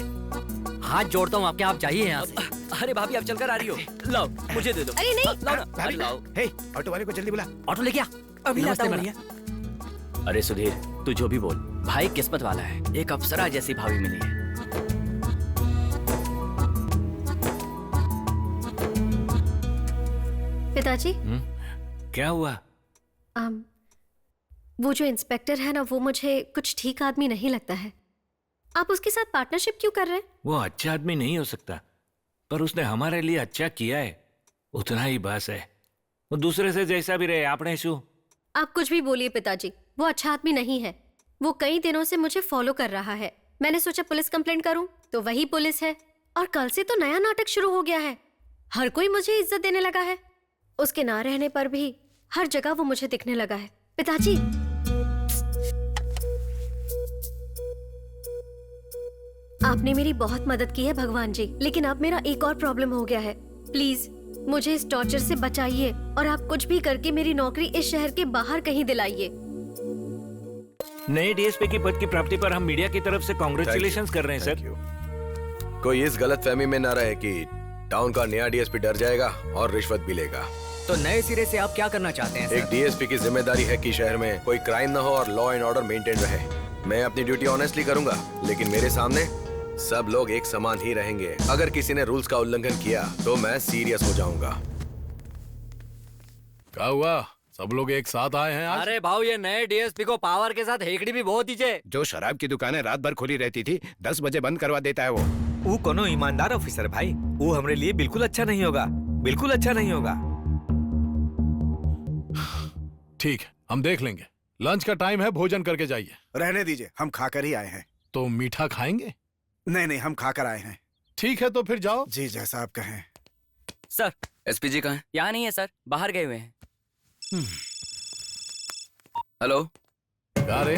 Speaker 14: हाथ जोड़ता हूँ आपके, आप जाइए यहाँ से।
Speaker 5: अरे भाभी आप चलकर आ रही हो, लाओ मुझे दे दो।
Speaker 2: अरे नहीं।
Speaker 5: लाओ ना, अरे लाओ।
Speaker 6: हे, ऑटो वाले को जल्दी बुला।
Speaker 14: ऑटो लेके आ।
Speaker 5: अभी लाता हूँ
Speaker 14: नमस्ते
Speaker 5: भैया। अरे सुधीर, तू जो भी बोल, भाई किस्मत वाला है, एक अप्सरा जैसी भाभी मिली है।
Speaker 2: पिताजी
Speaker 9: क्या हुआ?
Speaker 2: वो जो इंस्पेक्टर है ना, वो मुझे कुछ ठीक आदमी नहीं लगता है। आप उसके साथ पार्टनरशिप क्यों कर रहे हैं?
Speaker 9: वो अच्छा आदमी नहीं हो सकता, पर उसने हमारे लिए अच्छा किया है, उतना ही बस है। वो दूसरे से जैसा भी रहे, आपने शू।
Speaker 2: आप कुछ भी बोलिए पिताजी, वो अच्छा आदमी नहीं है। वो कई दिनों से मुझे फॉलो कर रहा है। मैंने सोचा पुलिस कंप्लेंट करूं, तो वही पुलिस है। और कल से तो नया नाटक शुरू हो गया है। हर कोई मुझे इज्जत देने लगा है। उसके ना रहने पर भी हर जगह वो मुझे दिखने लगा है। पिताजी, आपने मेरी बहुत मदद की है भगवान जी, लेकिन अब मेरा एक और प्रॉब्लम हो गया है। प्लीज मुझे इस टॉर्चर से बचाइए, और आप कुछ भी करके मेरी नौकरी इस शहर के बाहर कहीं दिलाइए।
Speaker 9: नए डीएसपी की पद की प्राप्ति पर हम मीडिया की तरफ से कांग्रेचुलेशंस कर रहे हैं सर।
Speaker 4: कोई इस गलतफहमी में न रहे कि टाउन का नया डीएसपी डर जाएगा और रिश्वत भी लेगा।
Speaker 15: तो नए सिरे से आप क्या करना चाहते हैं सर?
Speaker 4: एक डीएसपी की जिम्मेदारी है कि शहर में कोई क्राइम न हो और लॉ एंड ऑर्डर मेंटेन रहे। मैं अपनी ड्यूटी ऑनेस्टली करूंगा, लेकिन मेरे सामने सब लोग एक समान ही रहेंगे। अगर किसी ने रूल्स का उल्लंघन किया तो मैं सीरियस हो जाऊंगा।
Speaker 11: क्या हुआ, सब लोग एक साथ आए हैं आज?
Speaker 14: अरे भाव, ये नए डीएसपी को पावर के साथ हेकड़ी भी बहुत दीजिए।
Speaker 8: जो शराब की दुकानें रात भर खुली रहती थी, 10 बजे बंद करवा देता है वो
Speaker 10: कोनो ईमानदार ऑफिसर भाई, वो हमारे लिए बिल्कुल अच्छा नहीं होगा, बिल्कुल अच्छा नहीं होगा।
Speaker 11: ठीक है, हम देख लेंगे। लंच का टाइम है, भोजन करके जाइए।
Speaker 6: रहने दीजिए, हम खाकर ही आए हैं।
Speaker 11: तो मीठा खाएंगे?
Speaker 6: नहीं नहीं, हम खाकर आए हैं।
Speaker 11: ठीक है, तो फिर जाओ।
Speaker 6: जी जैसा आप कहें।
Speaker 5: सर,
Speaker 7: एसपीजी कहाँ है?
Speaker 5: यहाँ नहीं है सर, बाहर गए हुए हैं।
Speaker 7: हेलो।
Speaker 11: अरे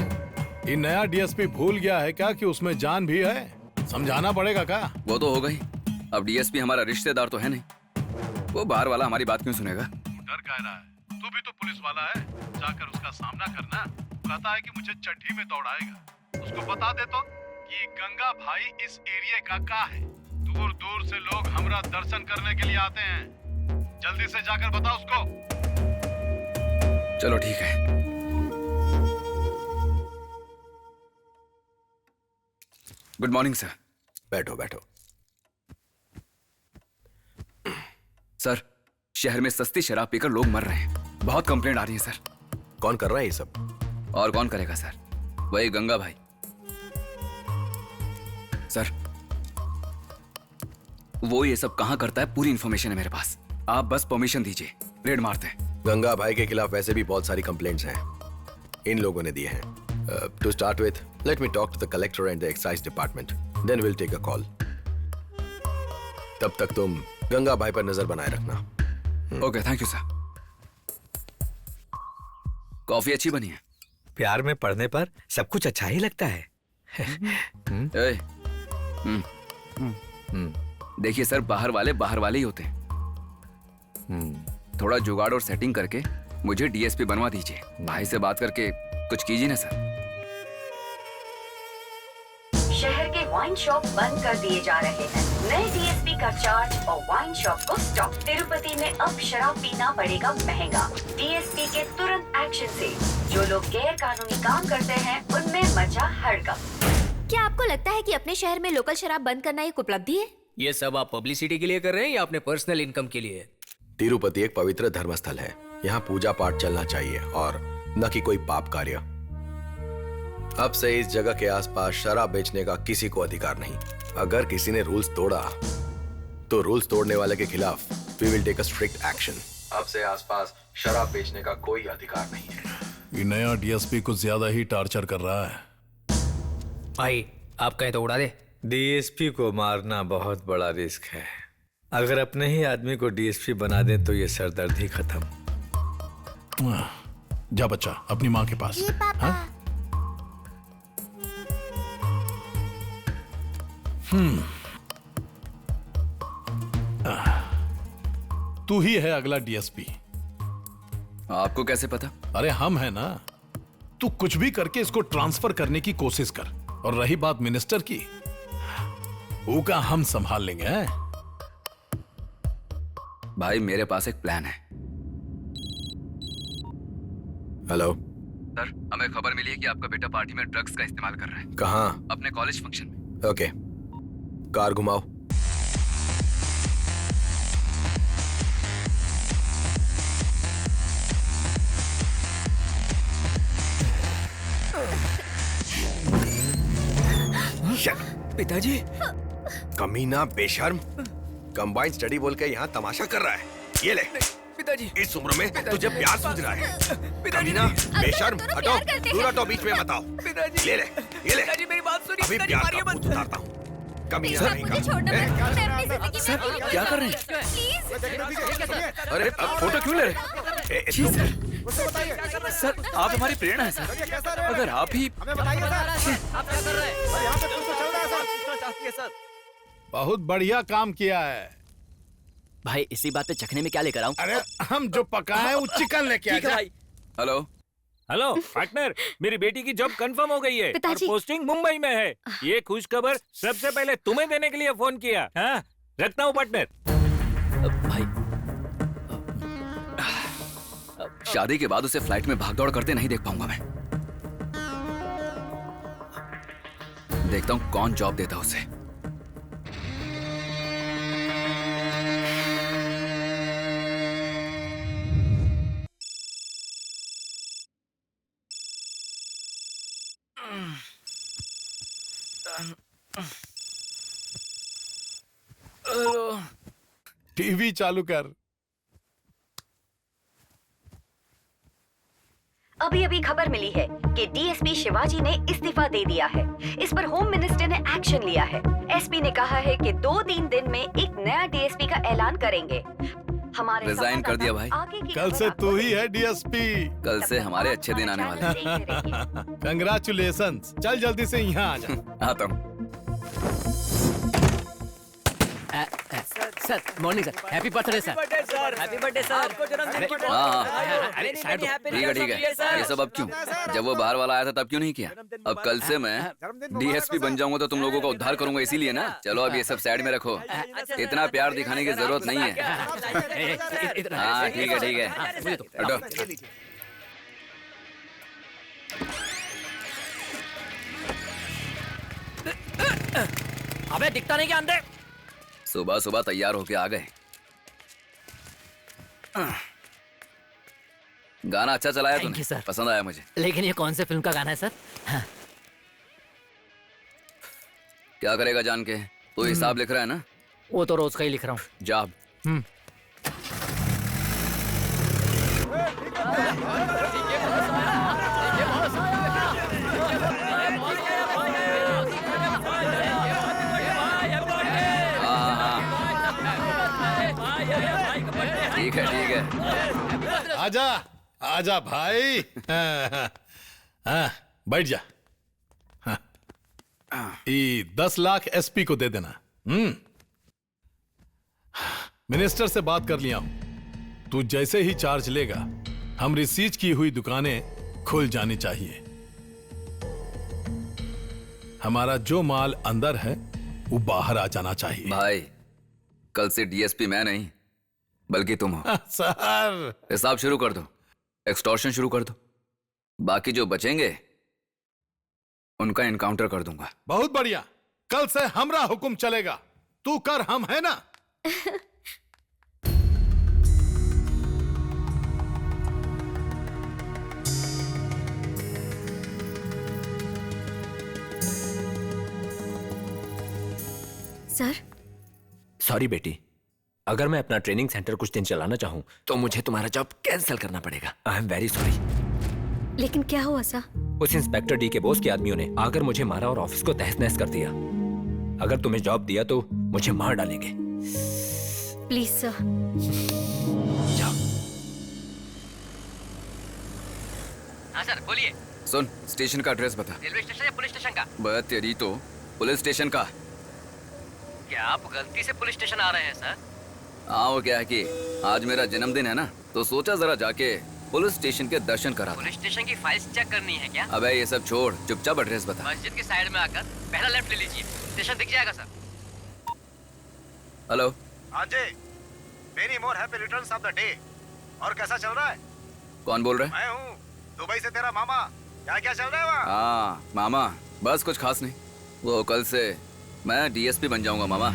Speaker 11: ये नया डीएसपी भूल गया है क्या कि उसमें जान भी है? समझाना पड़ेगा क्या?
Speaker 7: वो तो हो गई, अब डीएसपी हमारा रिश्तेदार तो है नहीं, वो बाहर वाला हमारी बात क्यों सुनेगा?
Speaker 11: डर कह रहा है, तू भी तो पुलिस वाला है, जाकर उसका सामना करना। कहता है कि मुझे चड्ढी में दौड़ाएगा। उसको बता दे तो कि गंगा भाई इस एरिया का है। दूर दूर से लोग हमरा दर्शन करने के लिए आते हैं। जल्दी से जाकर बता उसको।
Speaker 7: चलो ठीक है। Good morning sir.
Speaker 4: बैठो बैठो।
Speaker 7: सर, शहर में सस्ती शराब पीकर लोग मर रहे हैं, बहुत कंप्लेंट आ रही है सर।
Speaker 4: कौन कर रहा है ये सब?
Speaker 7: और कौन करेगा सर, वही गंगा भाई। सर, वो ये सब कहां करता है, पूरी इंफॉर्मेशन है मेरे पास। आप बस परमिशन दीजिए, रेड मारते हैं।
Speaker 4: गंगा भाई के खिलाफ वैसे भी बहुत सारी कंप्लेंट्स हैं, इन लोगों ने दिए हैं। To start with, let me talk to the collector and the excise department, then will take a call. तब तक तुम गंगा भाई पर नजर बनाए रखना।
Speaker 7: Okay, thank you sir. Coffee अच्छी बनी है।
Speaker 10: प्यार में पड़ने पर सब कुछ अच्छा ही लगता है।
Speaker 7: देखिए सर, बाहर वाले ही होते हैं। थोड़ा जुगाड़ और सेटिंग करके मुझे डीएसपी बनवा दीजिए। भाई से बात करके कुछ कीजिए ना सर।
Speaker 1: शहर के वाइन शॉप बंद कर दिए जा रहे हैं। नए डीएसपी का चार्ज और वाइन शॉप को स्टॉप। तिरुपति में अब शराब पीना पड़ेगा महंगा। डीएसपी के तुरंत एक्शन से जो लोग गैर कानूनी काम करते हैं उनमें मचा हड़कंप।
Speaker 17: क्या आपको लगता है कि अपने शहर में लोकल शराब बंद करना एक उपलब्धि है?
Speaker 15: ये सब आप पब्लिसिटी के लिए कर रहे हैं या अपने पर्सनल इनकम के लिए?
Speaker 4: तिरुपति एक पवित्र धर्मस्थल है। यहाँ पूजा पाठ चलना चाहिए और न कि कोई पाप कार्य। अब से इस जगह के आसपास शराब बेचने का किसी को अधिकार नहीं। अगर किसी ने रूल्स तोड़ा तो रूल्स तोड़ने वाले के खिलाफ we will take a strict action. अब से आसपास शराब बेचने का कोई अधिकार नहीं है।
Speaker 11: ये नया डीएसपी कुछ ज्यादा ही टार्चर कर रहा है।
Speaker 15: भाई आप कहें तो उड़ा दे।
Speaker 18: डीएसपी को मारना बहुत बड़ा रिस्क है। अगर अपने ही आदमी को डीएसपी बना दें तो ये सरदर्द ही खत्म।
Speaker 11: जा बच्चा अपनी माँ के पास। हाँ? तू ही है अगला डीएसपी।
Speaker 7: आपको कैसे पता?
Speaker 11: अरे हम है ना। तू कुछ भी करके इसको ट्रांसफर करने की कोशिश कर। और रही बात मिनिस्टर की, वो का हम संभाल लेंगे। हैं?
Speaker 7: भाई मेरे पास एक प्लान है।
Speaker 4: हेलो
Speaker 7: सर, हमें खबर मिली है कि आपका बेटा पार्टी में ड्रग्स का इस्तेमाल कर रहा है।
Speaker 4: कहाँ?
Speaker 7: अपने कॉलेज फंक्शन में।
Speaker 4: ओके, कार घुमाओ।
Speaker 7: पिताजी।
Speaker 4: कमीना बेशर्म, कंबाइंड स्टडी बोल के यहाँ तमाशा कर रहा है। ये ले
Speaker 7: पिताजी।
Speaker 4: इस उम्र में तुझे प्यार सूझ रहा है। कमीना बेशर्म, हटो, दूर हटो, बीच में मत आओ।
Speaker 7: पिताजी।
Speaker 4: ले ले, ये ले।
Speaker 7: पिताजी मेरी बात सुनिए।
Speaker 4: अभी प्यार का भूत उतारता हूँ। कमीना नहीं का।
Speaker 7: सर क्या कर रहे हैं? अरे फोटो क्यों ले रहे हैं? सर आप हमारी प्रेरणा है सर। अगर आप ही
Speaker 11: बहुत बढ़िया काम किया है
Speaker 5: भाई। इसी बात पे चखने में क्या लेकर आऊं?
Speaker 11: अरे हम जो पकाए वो चिकन लेके आ जाए।
Speaker 7: हेलो
Speaker 9: हेलो पार्टनर, मेरी बेटी की जॉब कंफर्म हो गई है और पोस्टिंग मुंबई में है। ये खुश खबर सबसे पहले तुम्हें देने के लिए फोन किया। हाँ, रखता हूँ पार्टनर।
Speaker 5: भाई
Speaker 7: शादी के बाद उसे फ्लाइट में भागदौड़ करते नहीं देख पाऊंगा मैं। देखता हूँ कौन जॉब देता उसे।
Speaker 11: टीवी चालू कर।
Speaker 1: अभी अभी खबर मिली है कि डीएसपी शिवाजी ने इस्तीफा दे दिया है। इस पर होम मिनिस्टर ने एक्शन लिया है। एसपी ने कहा है कि 2-3 दिन में एक नया डीएसपी का ऐलान करेंगे। हमारे
Speaker 7: रिजाइन कर दिया भाई।
Speaker 11: कल से तू ही है डीएसपी।
Speaker 7: कल से हमारे अच्छे दिन आने वाले हैं।
Speaker 11: कंग्रेचुलेशंस। चल जल्दी से यहाँ आ जा।
Speaker 7: आता हूँ।
Speaker 14: Sir morning sir. Happy birthday sir.
Speaker 15: Happy birthday sir. आपको जन्मदिन की
Speaker 14: अरे
Speaker 7: ठीक है। ये सब अब क्यों? जब वो बाहर वाला आया था तब क्यों नहीं किया? अब कल से मैं डीएसपी बन जाऊंगा तो तुम लोगों का उद्धार करूंगा, इसीलिए ना। चलो अब ये सब साइड में रखो। इतना प्यार दिखाने की जरूरत नहीं है। हाँ ठीक है। हटो।
Speaker 14: अबे दिखता नहीं क्या अंदर?
Speaker 7: सुबह सुबह तैयार होके आ गए। गाना अच्छा चलाया तूने।
Speaker 14: सर।
Speaker 7: पसंद आया मुझे।
Speaker 14: लेकिन ये कौन से फिल्म का गाना है सर? हाँ।
Speaker 7: क्या करेगा जान के? तू हिसाब लिख रहा है ना?
Speaker 14: वो तो रोज का ही लिख रहा हूँ।
Speaker 7: जॉब। ठीक है।
Speaker 11: आजा आजा भाई। हाँ, बैठ जा। हाँ, ये 10 लाख एसपी को दे देना। मिनिस्टर से बात कर लिया हूं। तू जैसे ही चार्ज लेगा हमारी सीज की हुई दुकानें खुल जानी चाहिए। हमारा जो माल अंदर है वो बाहर आ जाना चाहिए।
Speaker 7: भाई कल से डीएसपी मैं नहीं बल्कि तुम हो।
Speaker 11: सर
Speaker 7: हिसाब शुरू कर दो, एक्सटॉर्शन शुरू कर दो, बाकी जो बचेंगे उनका एनकाउंटर कर दूंगा।
Speaker 11: बहुत बढ़िया, कल से हमरा हुक्म चलेगा, तू कर हम है ना।
Speaker 2: सर
Speaker 12: सॉरी बेटी, अगर मैं अपना ट्रेनिंग सेंटर कुछ दिन चलाना चाहूं तो मुझे तुम्हारा जॉब कैंसिल करना पड़ेगा। I am very sorry.
Speaker 2: लेकिन क्या हुआ सर?
Speaker 12: उस इंस्पेक्टर डी के बॉस के आदमियों ने आकर मुझे मारा और ऑफिस को तहस नहस कर दिया। अगर तुम्हें जॉब दिया तो मुझे मार डालेंगे।
Speaker 2: Please sir.
Speaker 12: जाओ।
Speaker 14: हाँ सर बोलिए।
Speaker 7: सुन, स्टेशन का एड्रेस बता।
Speaker 14: रेलवे स्टेशन या पुलिस स्टेशन का?
Speaker 7: बस तेरी तो पुलिस स्टेशन का।
Speaker 14: क्या आप गलती से पुलिस स्टेशन आ रहे हैं सर?
Speaker 7: हाँ, वो क्या है कि आज मेरा जन्मदिन है ना, तो सोचा जरा जाके पुलिस स्टेशन के दर्शन करा।
Speaker 14: पुलिस स्टेशन की फाइल्स चेक करनी है क्या?
Speaker 7: अबे ये सब छोड़, चुपचाप एड्रेस बता।
Speaker 14: मस्जिद के साइड में आकर पहला लेफ्ट ले लीजिए, स्टेशन दिख जाएगा सर।
Speaker 7: हेलो।
Speaker 6: हाँ जी, many more happy returns of the day. और कैसा चल रहा है?
Speaker 7: कौन बोल रहा है?
Speaker 6: मैं हूँ, दुबई से तेरा मामा। क्या क्या चल रहा है वहाँ?
Speaker 7: हाँ मामा, बस कुछ खास नहीं। वो कल से मैं डीएसपी बन जाऊंगा मामा।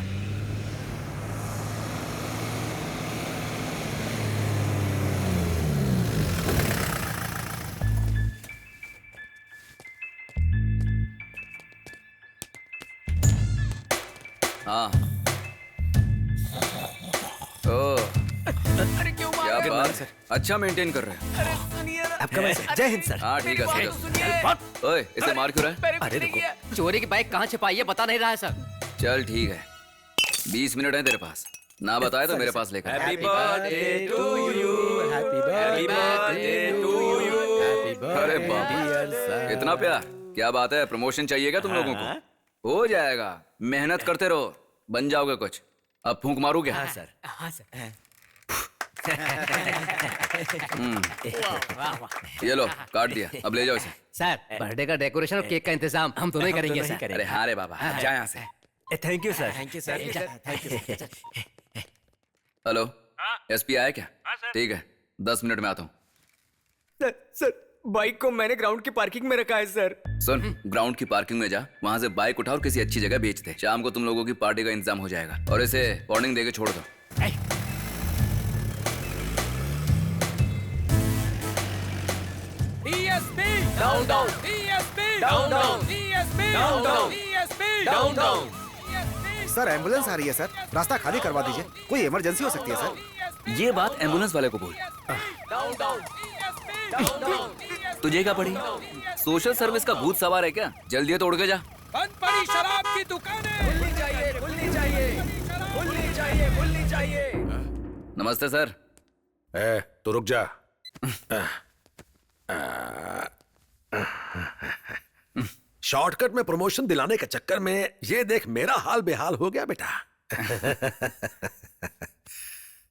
Speaker 7: हाँ।
Speaker 12: अरे क्यों मार
Speaker 7: क्या
Speaker 12: रहे हो?
Speaker 7: बात, अच्छा मेंटेन कर रहे हैं।
Speaker 12: अरे सुनिए ना। आपका वैसे जय हिंद सर।
Speaker 7: हाँ ठीक है सर। ओए, इसे मार क्यों रहा है?
Speaker 14: अरे रुको, चोरी की बाइक कहाँ छिपाई है बता नहीं रहा है सर।
Speaker 7: चल ठीक है, 20 मिनट है तेरे पास, ना बताए तो मेरे पास लेकर।
Speaker 12: Happy birthday to you, happy birthday to you.
Speaker 7: अरे बाप, इतना प्यार, क्या बात है। प्रमोशन चाहिए क्या तुम लोगों को? हो जाएगा, मेहनत करते रहो, बन जाओगे कुछ। अब फूंक मारू क्या?
Speaker 12: हाँ सर, हाँ सर।
Speaker 7: ये लो, काट दिया, अब ले जाओ इसे।
Speaker 14: सर बर्थडे का डेकोरेशन और केक का इंतजाम हम दोनों ही करेंगे सर।
Speaker 7: अरे हाँ रे बाबा, जा यहाँ से।
Speaker 12: Thank you sir. Thank you sir.
Speaker 7: Hello, SP आया क्या? ठीक है, 10 मिनट में आता हूँ।
Speaker 12: सर बाइक को मैंने ग्राउंड की पार्किंग में रखा है सर।
Speaker 7: सुन, ग्राउंड की पार्किंग में जा, वहाँ से बाइक उठा और किसी अच्छी जगह बेच दे। शाम को तुम लोगों की पार्टी का इंतजाम हो जाएगा। और इसे वार्निंग देके छोड़ दो।
Speaker 12: DSP down down, DSP down down, DSP down down, DSP down down.
Speaker 6: Sir ambulance आ रही है सर, रास्ता खाली करवा दीजिए, कोई इमरजेंसी हो सकती है सर।
Speaker 7: ये बात एम्बुलेंस वाले को बोल।
Speaker 12: Down down, down down.
Speaker 7: तुझे क्या पड़ी? सोशल सर्विस का भूत सवार है क्या? जल्दी तोड़ के जा।
Speaker 12: बंद पड़ी शराब की दुकानें खुलनी चाहिए, खुलनी चाहिए, खुलनी चाहिए, खुलनी चाहिए।
Speaker 7: नमस्ते सर।
Speaker 13: तो रुक जा। शॉर्टकट में प्रमोशन दिलाने के चक्कर में ये देख मेरा हाल बेहाल हो गया बेटा।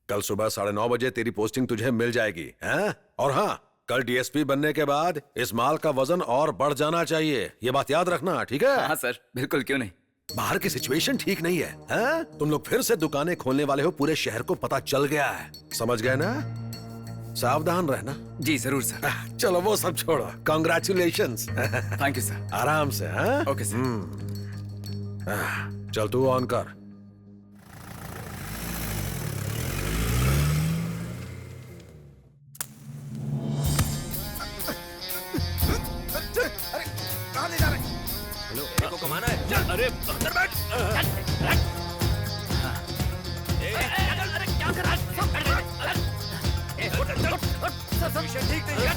Speaker 13: कल सुबह 9:30 बजे तेरी पोस्टिंग तुझे मिल जाएगी, हैं? और हाँ, कल डीएसपी बनने के बाद इस माल का वजन और बढ़ जाना चाहिए, ये बात याद रखना, ठीक है?
Speaker 7: हाँ सर, बिल्कुल, क्यों नहीं।
Speaker 13: बाहर की सिचुएशन ठीक नहीं है, हैं? तुम लोग फिर से दुकानें खोलने वाले हो, पूरे शहर को पता चल गया है, समझ गए ना? सावधान रहना।
Speaker 7: जी जरूर सर।
Speaker 13: चलो वो सब छोड़ो, कांग्रेचुलेशंस।
Speaker 7: Thank you sir.
Speaker 13: आराम से। हाँ?
Speaker 7: Okay sir.
Speaker 13: चल तू ऑन कर।
Speaker 6: अरे कहाँ ले जा रहे?
Speaker 8: हेलो, मेरे को कमाना है। चल, अरे अंदर बैठ।
Speaker 12: अरे क्या कर रहा है? ठीक नहीं है।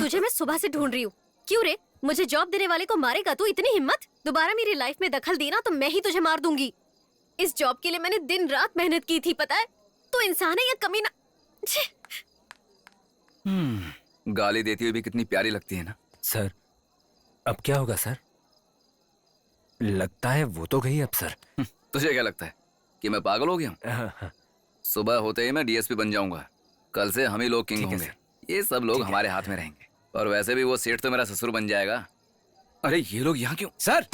Speaker 2: तुझे मैं सुबह से ढूंढ रही हूँ। क्यों रे? मुझे जॉब देने वाले को मारेगा तू? इतनी हिम्मत? दोबारा मेरी लाइफ में दखल देना तो मैं ही तुझे मार दूंगी। इस जॉब के लिए मैंने दिन रात मेहनत की थी, पता है? तू इंसान है या कमीना? छी।
Speaker 7: गाली देती हुई भी कितनी प्यारी लगती है ना।
Speaker 5: सर अब क्या होगा सर? लगता है वो तो गई अब सर।
Speaker 7: तुझे क्या लगता है कि मैं पागल हो गया हूँ? सुबह होते ही मैं डीएसपी बन जाऊंगा। कल से हम ही लोग किंग होंगे। ये सब लोग हमारे हाथ में रहेंगे। और वैसे भी वो सेठ तो मेरा ससुर बन जाएगा। अरे ये लोग यहाँ क्यों?
Speaker 5: सर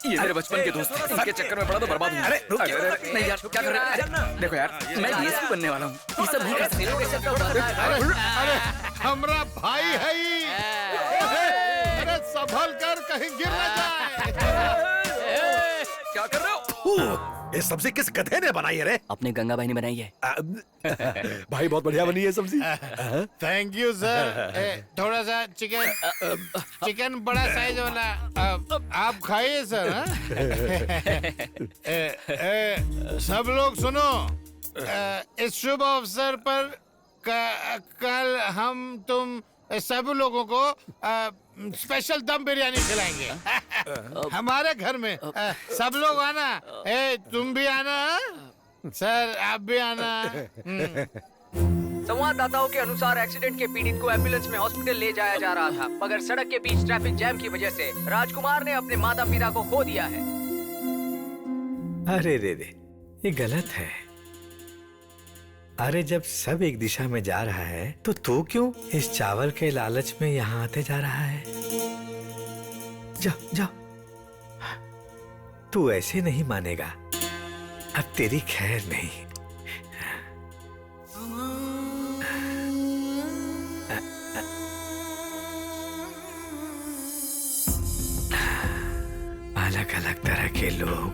Speaker 7: ये मेरे बचपन के दोस्त हैं। इनके चक्कर में पड़ा तो बर्बाद हूँ। अरे नहीं यार, क्या कर रहे हैं? देखो यार, मैं डीएसपी बनने वाला हूँ। ये सब नहीं कर सकते।
Speaker 11: अरे हमरा भाई है ही। अरे संभल कर कहीं गिर न जाए।
Speaker 7: क्या कर रहे हो?
Speaker 13: ये सब्जी किस गधे ने बनाई है रे?
Speaker 5: अपने गंगा भाई ने बनाई है।
Speaker 13: भाई बहुत बढ़िया बनी है सब्जी।
Speaker 12: Thank you sir. थोड़ा सा चिकन बड़ा साइज वाला आप खाइए सर। सब लोग सुनो, इस शुभ अवसर पर कल हम तुम सब लोगों को स्पेशल दम बिरयानी खिलाएंगे हमारे घर में। सब लोग आना। तुम भी आना सर, आप भी आना।
Speaker 15: संवाददाताओं के अनुसार एक्सीडेंट के पीड़ित को एम्बुलेंस में हॉस्पिटल ले जाया जा रहा था, मगर सड़क के बीच ट्रैफिक जैम की वजह से राजकुमार ने अपने माता पिता को खो दिया है।
Speaker 18: अरे रे रे, ये गलत है। अरे जब सब एक दिशा में जा रहा है तो तू क्यों इस चावल के लालच में यहाँ आते जा रहा है? जाओ जाओ, तू ऐसे नहीं मानेगा। अब तेरी खैर नहीं। अलग अलग तरह के लोग,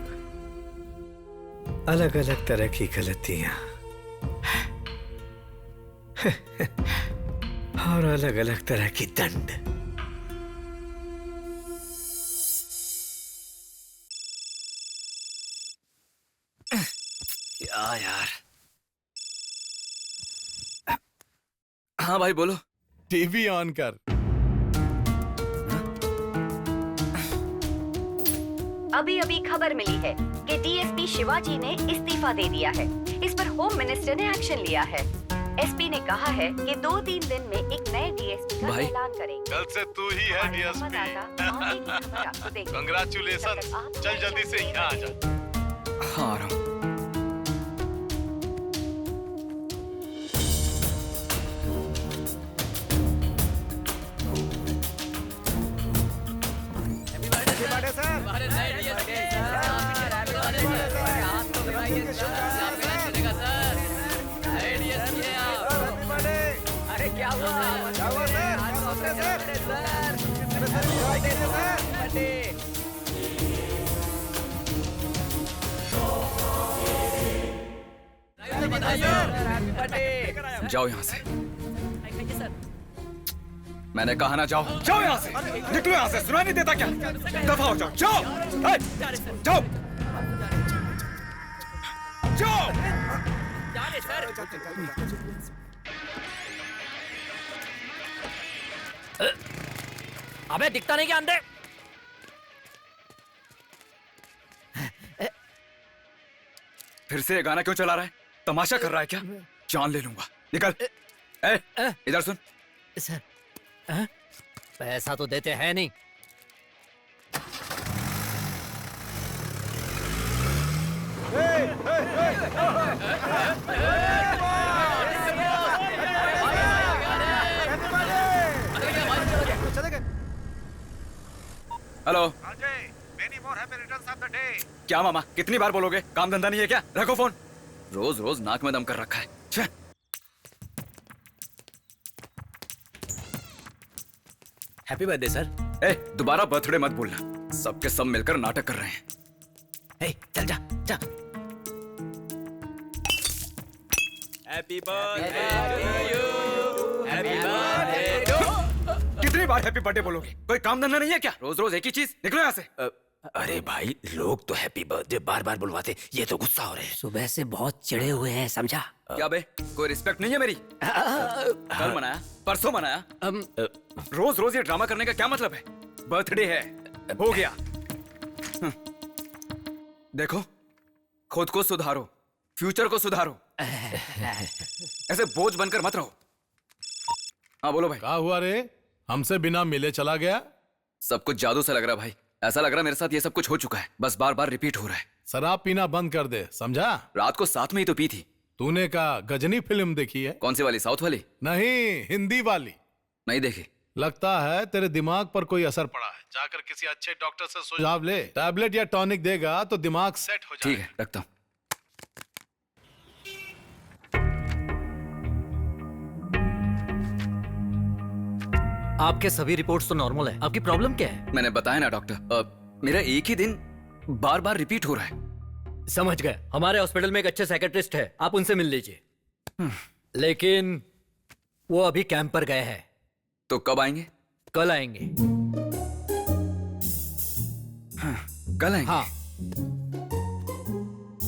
Speaker 18: अलग अलग तरह की गलतियां और अलग अलग तरह की दंड।
Speaker 7: क्या यार? हाँ भाई बोलो।
Speaker 11: टीवी ऑन कर।
Speaker 1: अभी अभी खबर मिली है कि डीएसपी शिवाजी ने इस्तीफा दे दिया है। इस पर होम मिनिस्टर ने एक्शन लिया है। एसपी ने कहा है कि 2-3 दिन में एक नए डीएसपी का ऐलान करेंगे।
Speaker 11: कल से तू ही है डीएसपी। कंग्रेचुलेशन। चल जल्दी से यहाँ आ जा।
Speaker 7: हाँ आ रहा हूँ।
Speaker 15: अरे क्या हुआ? क्या हुआ
Speaker 7: सर? जाओ यहाँ से। मैंने कहा ना जाओ। जाओ यहाँ से। निकलो यहाँ से। सुनाई नहीं देता क्या? दफा हो जाओ। जाओ जाओ जाओ।
Speaker 5: अबे दिखता नहीं क्या अंदर?
Speaker 7: फिर से ये गाना क्यों चला रहा है? तमाशा कर रहा है क्या? जान ले लूंगा। निकल। इधर सुन।
Speaker 14: सर पैसा तो देते हैं नहीं।
Speaker 7: हेलो। क्या मामा, कितनी बार बोलोगे? काम धंधा नहीं है क्या? रखो फोन। रोज रोज नाक में दम कर रखा है। छे।
Speaker 5: Happy birthday sir.
Speaker 7: दोबारा बर्थडे मत बोलना। सबके सब मिलकर नाटक कर रहे हैं।
Speaker 5: चल जा जा।
Speaker 10: Happy birthday to you. Happy birthday to.
Speaker 7: कितनी बार हैप्पी बर्थडे बोलोगे? कोई काम धंधा नहीं है क्या? रोज रोज एक ही चीज। निकलो यहाँ से।
Speaker 5: अरे भाई, लोग तो हैप्पी बर्थडे बार बार बुलवाते, ये तो गुस्सा हो रहे हैं। सुबह से बहुत चिढ़े हुए हैं, समझा?
Speaker 7: क्या बे, कोई रिस्पेक्ट नहीं है मेरी? कल मनाया, परसों मनाया। रोज रोज ये ड्रामा करने का क्या मतलब है? बर्थडे है, हो गया। देखो, खुद को सुधारो। फ्यूचर को सुधारो, ऐसे बोझ बनकर मत रहो। हाँ बोलो भाई।
Speaker 11: क्या हुआ रे? हमसे बिना मिले चला गया?
Speaker 7: सब कुछ जादू सा लग रहा भाई। ऐसा लग रहा मेरे साथ ये सब कुछ हो चुका है, बस बार बार रिपीट हो रहा है।
Speaker 11: शराब पीना बंद कर दे, समझा?
Speaker 7: रात को साथ में ही तो पी थी।
Speaker 11: तूने का गजनी फिल्म देखी है?
Speaker 7: कौन सी वाली, साउथ वाली?
Speaker 11: नहीं, हिंदी वाली।
Speaker 7: नहीं देखी।
Speaker 11: लगता है तेरे दिमाग पर कोई असर पड़ा है। जाकर किसी अच्छे डॉक्टर से सुझाव ले, टैबलेट या टॉनिक देगा तो दिमाग सेट हो जाएगा।
Speaker 7: ठीक है, रखता हूँ।
Speaker 5: आपके सभी रिपोर्ट्स तो नॉर्मल है, आपकी प्रॉब्लम क्या है?
Speaker 7: मैंने बताया ना डॉक्टर, मेरा एक ही दिन बार बार रिपीट हो रहा है।
Speaker 14: समझ गए। हमारे हॉस्पिटल में एक अच्छे साइकेट्रिस्ट है, आप उनसे मिल लीजिए। लेकिन वो अभी कैंप पर गए हैं।
Speaker 7: तो कब आएंगे?
Speaker 14: कल आएंगे।
Speaker 7: हाँ, कल आएंगे?
Speaker 14: हाँ।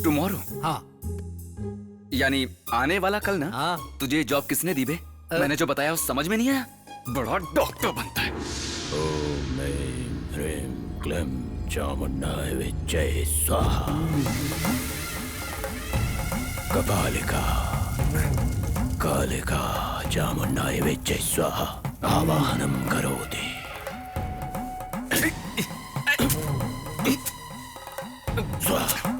Speaker 7: टुमारो?
Speaker 14: हाँ।
Speaker 7: यानी आने वाला कल ना?
Speaker 14: हाँ।
Speaker 7: तुझे जॉब किसने दी बे? मैंने जो बताया वो समझ में नहीं आया? बड़ा डॉक्टर बनता है।
Speaker 8: ओम ऐं ह्रीं क्लीं चामुण्डाय विद्महे स्वाहा। कपालिका कालिका चामुण्डाय विद्महे स्वाहा। आवाहनं करोति। स्वाहा।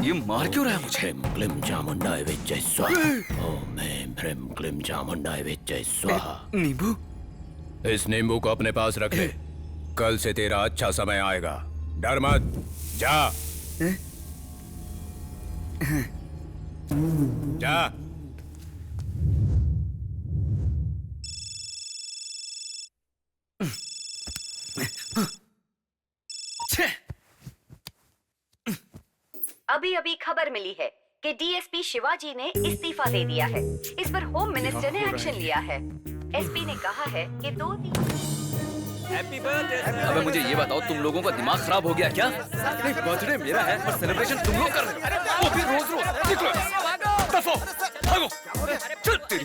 Speaker 7: ये मार क्यों रहा है मुझे?
Speaker 8: ह्रीं क्लीं चामुण्डाय विद्महे स्वाहा। ओम ऐं ह्रीं क्लीं चामुण्डाय विद्महे स्वाहा।
Speaker 7: नींबू?
Speaker 8: इस नींबू को अपने पास रख ले, कल से तेरा अच्छा समय आएगा। डर मत, जा। जा।
Speaker 1: अभी अभी खबर मिली है कि डीएसपी शिवाजी ने इस्तीफा दे दिया है। इस पर होम मिनिस्टर ने एक्शन लिया है। एसपी ने कहा है कि 2 दिन।
Speaker 9: Happy birthday.
Speaker 7: अबे मुझे ये बताओ, तुम लोगों का दिमाग खराब हो गया क्या? नहीं, बर्थडे मेरा है और सेलिब्रेशन तुम लोग कर रहे हो। वो भी रोज रोज। निकलो, दफो, भागो, चल तेरी।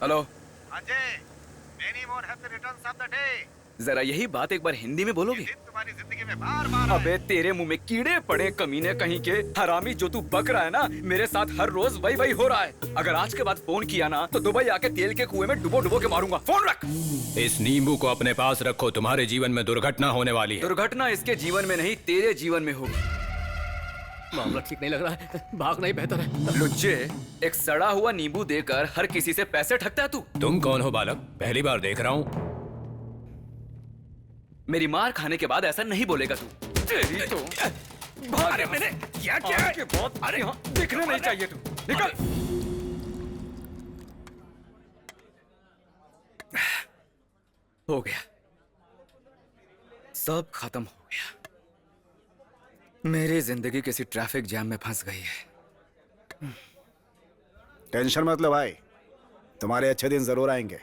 Speaker 7: Hello
Speaker 6: Ajay, many more happy returns of the day.
Speaker 7: जरा यही बात एक बार हिंदी में बोलोगे?
Speaker 6: तुम्हारी जिंदगी में बार-बार
Speaker 7: अबे तेरे मुंह में कीड़े पड़े कमीने कहीं के। हरामी, जो तू बक रहा है ना, मेरे साथ हर रोज वही हो रहा है। अगर आज के बाद फोन किया ना तो दुबई आके तेल के कुएं में डुबो के मारूंगा। फोन रख।
Speaker 8: इस नींबू को अपने पास रखो, तुम्हारे जीवन में दुर्घटना होने वाली है।
Speaker 7: दुर्घटना इसके जीवन में नहीं, तेरे जीवन में होगी।
Speaker 14: मामला ठीक नहीं लग रहा है, भागना ही बेहतर है।
Speaker 7: लुच्चे, एक सड़ा हुआ नींबू देकर हर किसी से पैसे ठगता है तू।
Speaker 8: तुम कौन हो बालक? पहली बार देख रहा हूँ।
Speaker 7: मेरी मार खाने के बाद ऐसा नहीं बोलेगा तू। तेरी तो
Speaker 8: अरे मैंने क्या क्या?
Speaker 7: बहुत अरे हाँ, दिखना नहीं चाहिए तू। निकल। हो गया, सब खत्म हो गया। मेरी जिंदगी किसी ट्रैफिक जैम में फंस गई है।
Speaker 6: टेंशन मत लो भाई, तुम्हारे अच्छे दिन जरूर आएंगे।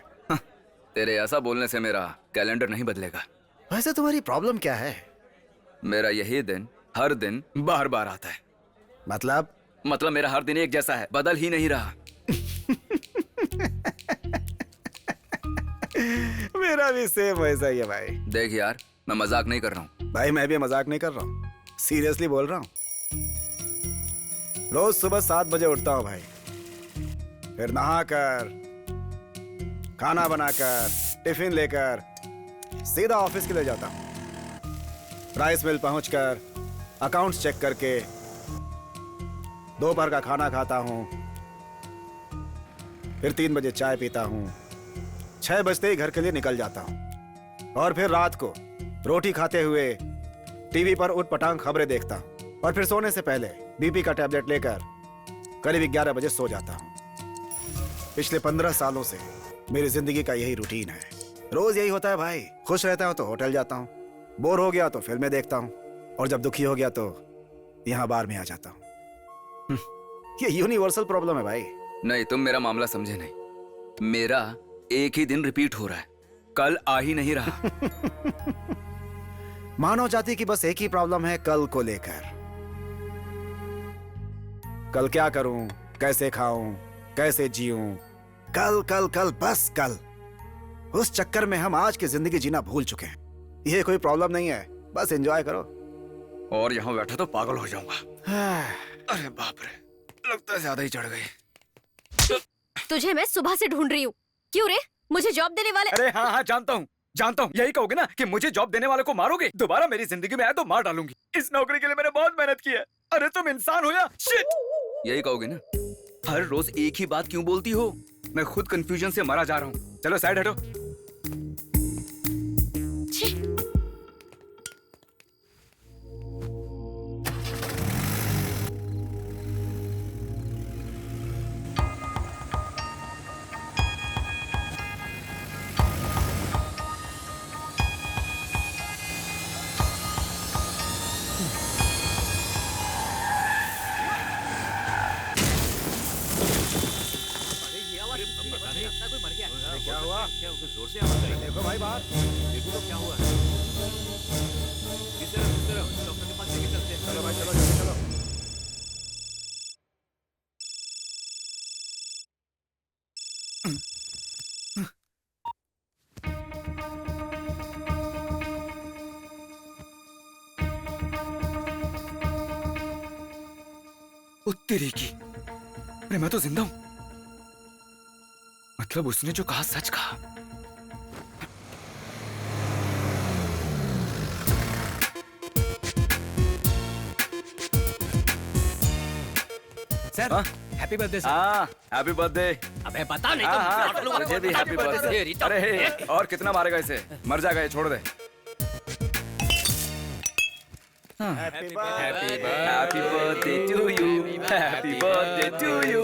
Speaker 7: तेरे ऐसा बोलने से मेरा कैलेंडर नहीं बदलेगा।
Speaker 6: वैसे तुम्हारी प्रॉब्लम क्या है?
Speaker 7: मेरा यही दिन हर दिन बार बार आता है।
Speaker 6: मतलब
Speaker 7: मेरा हर दिन एक जैसा है, बदल ही नहीं रहा।
Speaker 6: मेरा भी सेम वैसा ही है भाई।
Speaker 7: देख यार, मैं मजाक नहीं कर रहा हूँ।
Speaker 6: भाई मैं भी मजाक नहीं कर रहा हूँ, सीरियसली बोल रहा हूँ। रोज सुबह 7 बजे उठता हूँ भाई, फिर नहाकर, खाना बनाकर, टिफिन लेकर सीधा ऑफिस के लिए जाता हूँ। राइस मिल पहुंचकर अकाउंट्स चेक करके दोपहर का खाना खाता हूँ, फिर 3 बजे चाय पीता हूँ, 6 बजते ही घर के लिए निकल जाता हूँ और फिर रात को रोटी खाते हुए टीवी पर उटपटांग खबरें देखता हूँ और फिर सोने से पहले बीपी का टैबलेट लेकर करीब 11 बजे सो जाता हूँ। पिछले 15 सालों से मेरी जिंदगी का यही रूटीन है। रोज यही होता है भाई। खुश रहता हूँ तो होटल जाता हूँ, बोर हो गया तो फिल्में देखता हूँ और जब दुखी हो गया तो यहाँ बार में आ जाता हूँ। ये यूनिवर्सल प्रॉब्लम है भाई।
Speaker 7: नहीं, तुम मेरा मामला समझे नहीं। मेरा एक ही दिन रिपीट हो रहा है, कल आ ही नहीं रहा।
Speaker 6: मानव जाति की बस एक ही प्रॉब्लम है, कल को लेकर। कल क्या करूं, कैसे खाऊं, कैसे जीऊं, कल कल कल बस कल। उस चक्कर में हम आज की जिंदगी जीना भूल चुके हैं। ये कोई प्रॉब्लम नहीं है, बस एंजॉय करो।
Speaker 7: और यहाँ बैठा तो पागल हो जाऊंगा। अरे बाप रे, लगता है ज्यादा ही चढ़ गई।
Speaker 2: तुझे मैं सुबह से ढूंढ रही हूँ। क्यों रे, मुझे जॉब देने वाले?
Speaker 7: अरे हाँ हाँ जानता हूँ, यही कहोगे ना कि मुझे जॉब देने वाले को मारोगे? दोबारा मेरी जिंदगी में आए तो मार डालूंगी। इस नौकरी के लिए मैंने बहुत मेहनत की है। अरे तुम इंसान हो या शिट? यही कहोगे ना? हर रोज एक ही बात क्यों बोलती हो? मैं खुद कंफ्यूजन से मरा जा रहा हूँ। चलो साइड हटो।
Speaker 6: क्या हुआ?
Speaker 9: क्या जोर से आवाज आई?
Speaker 6: देखो भाई बाहर।
Speaker 9: देखो तो क्या हुआ? किस तरफ डॉक्टर के पास लेके चलते हैं।
Speaker 6: चलो भाई, चलो जल्दी चलो।
Speaker 7: तेरी की, अरे मैं तो जिंदा हूं। मतलब उसने जो कहा सच कहा।
Speaker 14: Sir happy birthday sir.
Speaker 7: हाँ हैप्पी बर्थडे।
Speaker 14: अबे बता नहीं
Speaker 7: तो मुझे भी हैप्पी बर्थडे। अरे और कितना मारेगा इसे? मर जाएगा ये, छोड़ दे।
Speaker 6: Happy
Speaker 7: birthday to you, happy birthday to you,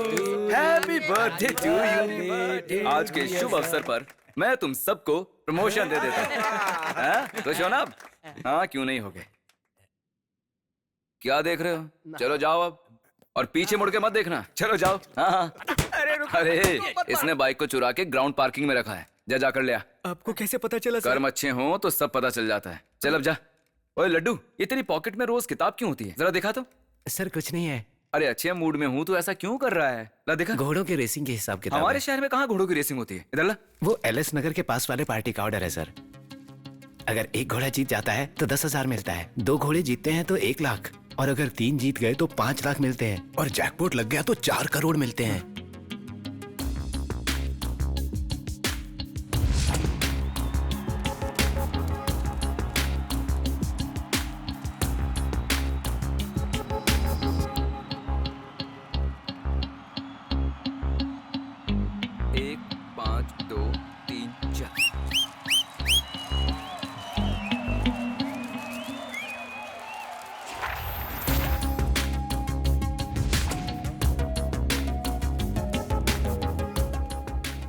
Speaker 7: happy birthday to you. आज के शुभ अवसर पर मैं तुम सबको प्रमोशन दे देता हूँ। खुश हो ना अब? हाँ क्यों नहीं होगे? क्या देख रहे हो? चलो जाओ अब, और पीछे मुड़ के मत देखना। चलो जाओ। हाँ अरे इसने बाइक को चुरा के ग्राउंड पार्किंग में रखा है। जा जाकर ले आ।
Speaker 5: आपको कैसे पता चला सर?
Speaker 7: कर्म अच्छे हो तो सब पता चल जाता है। चल अब जा। ओए लड्डू, ये तेरी पॉकेट में रोज किताब क्यों होती है? जरा दिखा तो।
Speaker 5: सर कुछ नहीं है।
Speaker 7: अरे अच्छे मूड में हूँ तो ऐसा क्यों कर रहा है? ला दिखा।
Speaker 5: घोड़ों के रेसिंग के हिसाब किताब।
Speaker 7: हमारे शहर में कहाँ घोड़ों की रेसिंग होती है? इधर ला।
Speaker 5: वो एलएस नगर के पास वाले पार्टी का ऑर्डर है सर। अगर एक घोड़ा जीत जाता है तो 10,000 मिलता है, 2 घोड़े जीतते हैं तो 1 लाख, और अगर 3 जीत गए तो 5 लाख मिलते हैं, और जैकपॉट लग गया तो 4 करोड़ मिलते हैं।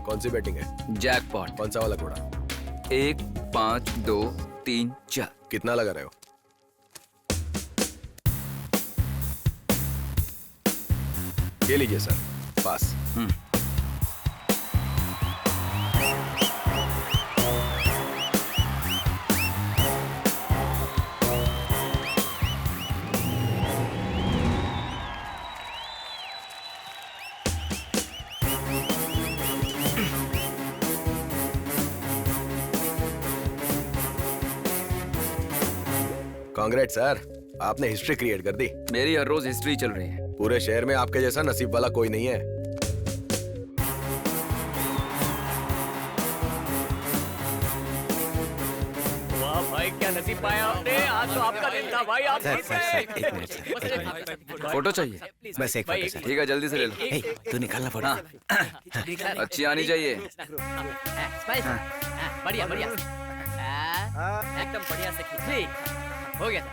Speaker 4: कौन सी बैटिंग है?
Speaker 7: जैकपॉट।
Speaker 4: कौन सा वाला घोड़ा?
Speaker 7: 1 5 2 3 4।
Speaker 4: कितना लगा रहे हो? ये लीजिए सर, पास। कांग्रेट सर, आपने हिस्ट्री क्रिएट कर दी।
Speaker 7: मेरी हर रोज हिस्ट्री चल रही है।
Speaker 4: पूरे शहर में आपके जैसा नसीब वाला कोई नहीं है।
Speaker 3: वाह भाई, क्या नसीब पाया आपने। आज तो आपका दिन था भाई। आप
Speaker 7: फोटो चाहिए?
Speaker 5: बस एक फोटो सर।
Speaker 7: ठीक है जल्दी से ले लो।
Speaker 5: तू निकालना फोटो।
Speaker 7: अच्छी आनी चाहिए।
Speaker 3: बढ़िया बढ़िया, एकदम बढ़िया से खींच। हो गया।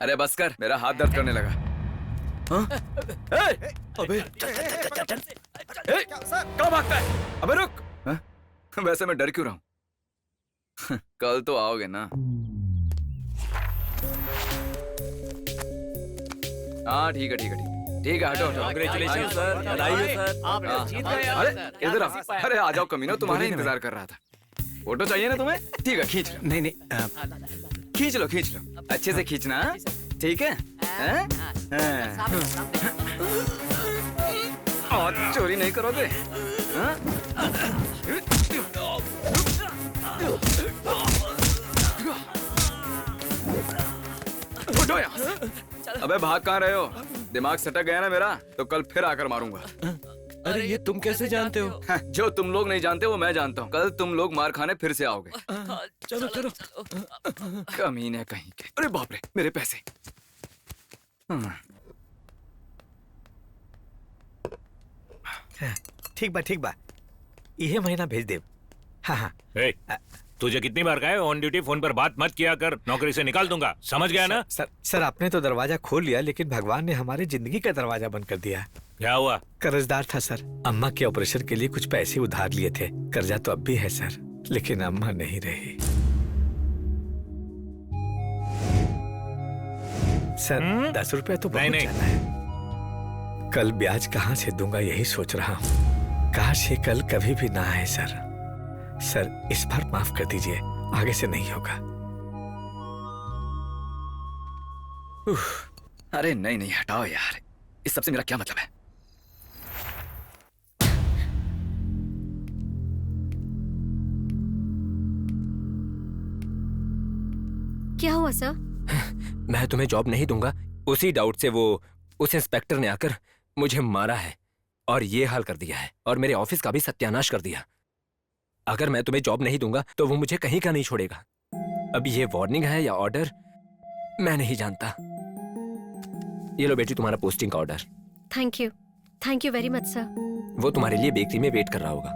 Speaker 7: अरे बस कर, मेरा हाथ दर्द करने लगा। अबे कहाँ भागता है? अबे रुक। वैसे मैं डर क्यों रहा हूँ? कल तो आओगे ना। हाँ ठीक है ठीक है ठीक है ठीक है, हटो हटो।
Speaker 9: कांग्रेचुलेशन सर, बधाई हो सर, आप जीत गए।
Speaker 7: अरे इधर आओ। अरे आ जाओ कमीनो, तुम्हारा इंतजार कर रहा था। फोटो चाहिए ना तुम्हें? ठीक है खींच लो।
Speaker 5: नहीं नहीं,
Speaker 7: खींच लो खींच लो, अच्छे से खींचना। ठीक है? और चोरी नहीं करोगे? हटो यहाँ से। अबे भाग कहाँ रहे हो? दिमाग सटक गया ना मेरा, तो कल फिर आकर मारूंगा।
Speaker 8: अरे ये तुम कैसे जानते हो?
Speaker 7: जो तुम लोग नहीं जानते वो मैं जानता हूँ। कल तुम लोग मार खाने फिर से आओगे।
Speaker 8: चलो चलो।
Speaker 7: कमीने कहीं के। अरे बाप रे, मेरे पैसे।
Speaker 18: ठीक बा ये महीना भेज दे। हाँ।
Speaker 9: ए, तुझे कितनी बार कहा है ऑन ड्यूटी फोन पर बात मत किया कर, नौकरी से निकाल दूंगा, समझ गया ना?
Speaker 18: सर आपने तो दरवाजा खोल लिया, लेकिन भगवान ने हमारी जिंदगी का दरवाजा बंद कर दिया।
Speaker 9: क्या हुआ?
Speaker 18: कर्जदार था सर, अम्मा के ऑपरेशन के लिए कुछ पैसे उधार लिए थे। कर्जा तो अब भी है सर, लेकिन अम्मा नहीं रही। सर 10 रुपए तो बहुत ज्यादा है। कल ब्याज कहाँ से दूंगा यही सोच रहा हूँ। काश ये कल कभी भी ना आए सर। सर इस बार माफ कर दीजिए, आगे से नहीं होगा।
Speaker 7: अरे नहीं नहीं हटाओ यार, इस सबसे मेरा क्या मतलब है?
Speaker 2: क्या हुआ सर?
Speaker 14: मैं तुम्हें जॉब नहीं दूंगा, उसी डाउट से वो उस इंस्पेक्टर ने आकर मुझे मारा है और ये हाल कर दिया है, और मेरे ऑफिस का भी सत्यानाश कर दिया। अगर मैं तुम्हें जॉब नहीं दूंगा तो वो मुझे कहीं का नहीं छोड़ेगा। अब ये वार्निंग है या ऑर्डर मैं नहीं जानता। ये लो बेटी तुम्हारा पोस्टिंग का order.
Speaker 2: Thank you very much sir.
Speaker 14: वो तुम्हारे लिए बेकरी में वेट कर रहा होगा।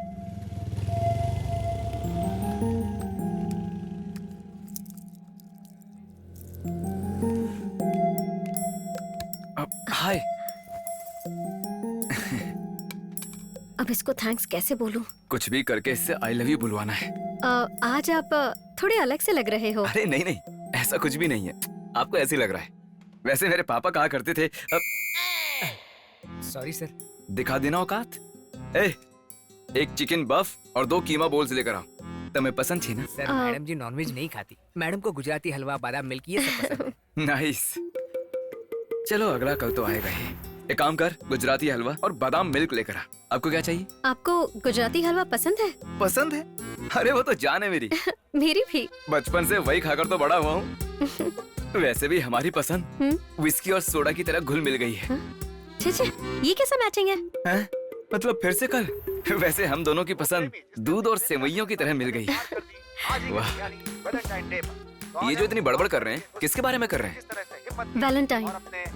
Speaker 7: हाय।
Speaker 2: अब इसको थैंक्स कैसे बोलूं?
Speaker 7: कुछ भी करके इससे आई लव यू बुलवाना है।
Speaker 2: आज आप थोड़े अलग से लग रहे हो।
Speaker 7: अरे नहीं नहीं, ऐसा कुछ भी नहीं है, आपको ऐसे लग रहा है। वैसे मेरे पापा कहा करते थे
Speaker 15: सॉरी सर।
Speaker 7: दिखा देना औकात। एक चिकन बफ और 2 कीमा बोल्स लेकर आओ। तुम्हें पसंद थी ना?
Speaker 15: सर मैडम जी नॉनवेज नहीं खाती, मैडम को गुजराती हलवा, बादाम मिल्क ये सब पसंद है।
Speaker 7: नाइस। चलो अगला कल तो आएगा ही। एक काम कर, गुजराती हलवा और बादाम मिल्क लेकर आ। आपको क्या चाहिए?
Speaker 2: आपको गुजराती हलवा पसंद है?
Speaker 7: पसंद है? अरे वो तो जान है मेरी।
Speaker 2: मेरी भी।
Speaker 7: बचपन से वही खाकर तो बड़ा हुआ हूँ। वैसे भी हमारी पसंद विस्की और सोडा की तरह घुल मिल गई है।
Speaker 2: छे, ये कैसा मैचिंग है?
Speaker 7: मतलब फिर से कल? वैसे हम दोनों की पसंद दूध और सेवइयों की तरह मिल गई। वाह। ये जो इतनी बड़बड़ कर रहे हैं, किसके बारे में कर रहे हैं?
Speaker 2: वैलेंटाइन।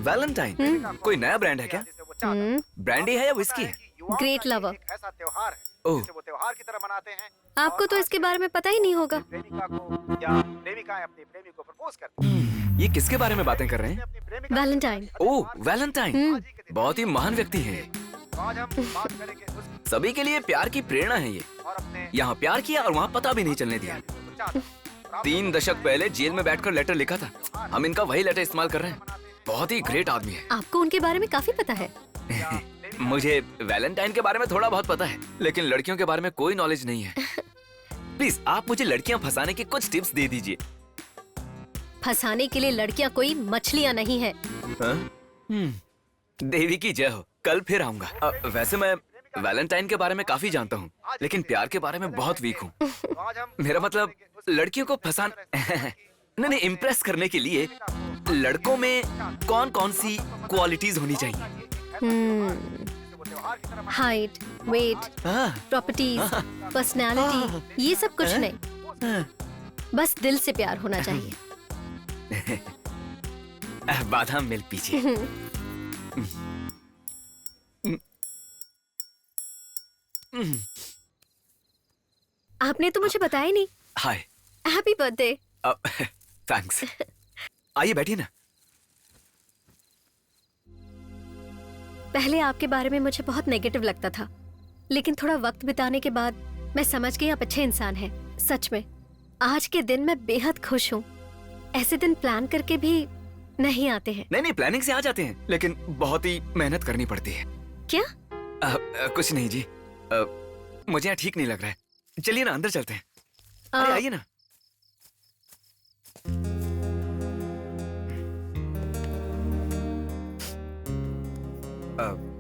Speaker 7: वैलेंटाइन? कोई नया ब्रांड है क्या? ब्रांडी है या विस्की है?
Speaker 2: Great lover.
Speaker 7: ओह,
Speaker 2: आपको तो इसके बारे में पता ही नहीं होगा।
Speaker 7: ये किसके बारे में बातें कर रहे हैं?
Speaker 2: वैलेंटाइन।
Speaker 7: ओह वैलेंटाइन, बहुत ही महान व्यक्ति है। सभी के लिए प्यार की प्रेरणा है ये। यहाँ प्यार किया और वहाँ पता भी नहीं चलने दिया। 3 दशक पहले जेल में बैठकर लेटर लिखा था, हम इनका वही लेटर इस्तेमाल कर रहे हैं। बहुत ही ग्रेट आदमी है।
Speaker 2: आपको उनके बारे में काफी पता है।
Speaker 7: मुझे वैलेंटाइन के बारे में थोड़ा बहुत पता है, लेकिन लड़कियों के बारे में कोई नॉलेज नहीं है। प्लीज आप मुझे लड़कियां फंसाने की कुछ टिप्स दे दीजिए।
Speaker 2: फंसाने के लिए लड़कियां कोई मछलियां नहीं है।
Speaker 7: देवी की जय हो, कल फिर आऊंगा। वैसे मैं वैलेंटाइन के बारे में काफी जानता हूँ, लेकिन प्यार के बारे में बहुत वीक हूँ। मेरा मतलब लड़कियों को नहीं, इम्प्रेस करने के लिए लड़कों में कौन कौन सी क्वालिटीज होनी चाहिए?
Speaker 2: हाइट, वेट, प्रॉपर्टीज, पर्सनालिटी, ये सब कुछ नहीं, बस दिल से प्यार होना चाहिए।
Speaker 7: बादाम मिल्क पीजिए।
Speaker 2: आपने तो मुझे बताया नहीं।
Speaker 7: हाय।
Speaker 2: Happy birthday.
Speaker 7: थैंक्स। आइए बैठिए ना।
Speaker 2: पहले आपके बारे में मुझे बहुत नेगेटिव लगता था, लेकिन थोड़ा वक्त बिताने के बाद मैं समझ गई आप अच्छे इंसान हैं। सच में आज के दिन मैं बेहद खुश हूँ। ऐसे दिन प्लान करके भी नहीं आते हैं।
Speaker 7: नहीं, प्लानिंग से आ जाते हैं, लेकिन बहुत ही मेहनत करनी पड़ती है।
Speaker 2: क्या?
Speaker 7: कुछ नहीं जी, मुझे यहाँ ठीक नहीं लग रहा है। चलिए ना अंदर चलते हैं। अरे आइए ना।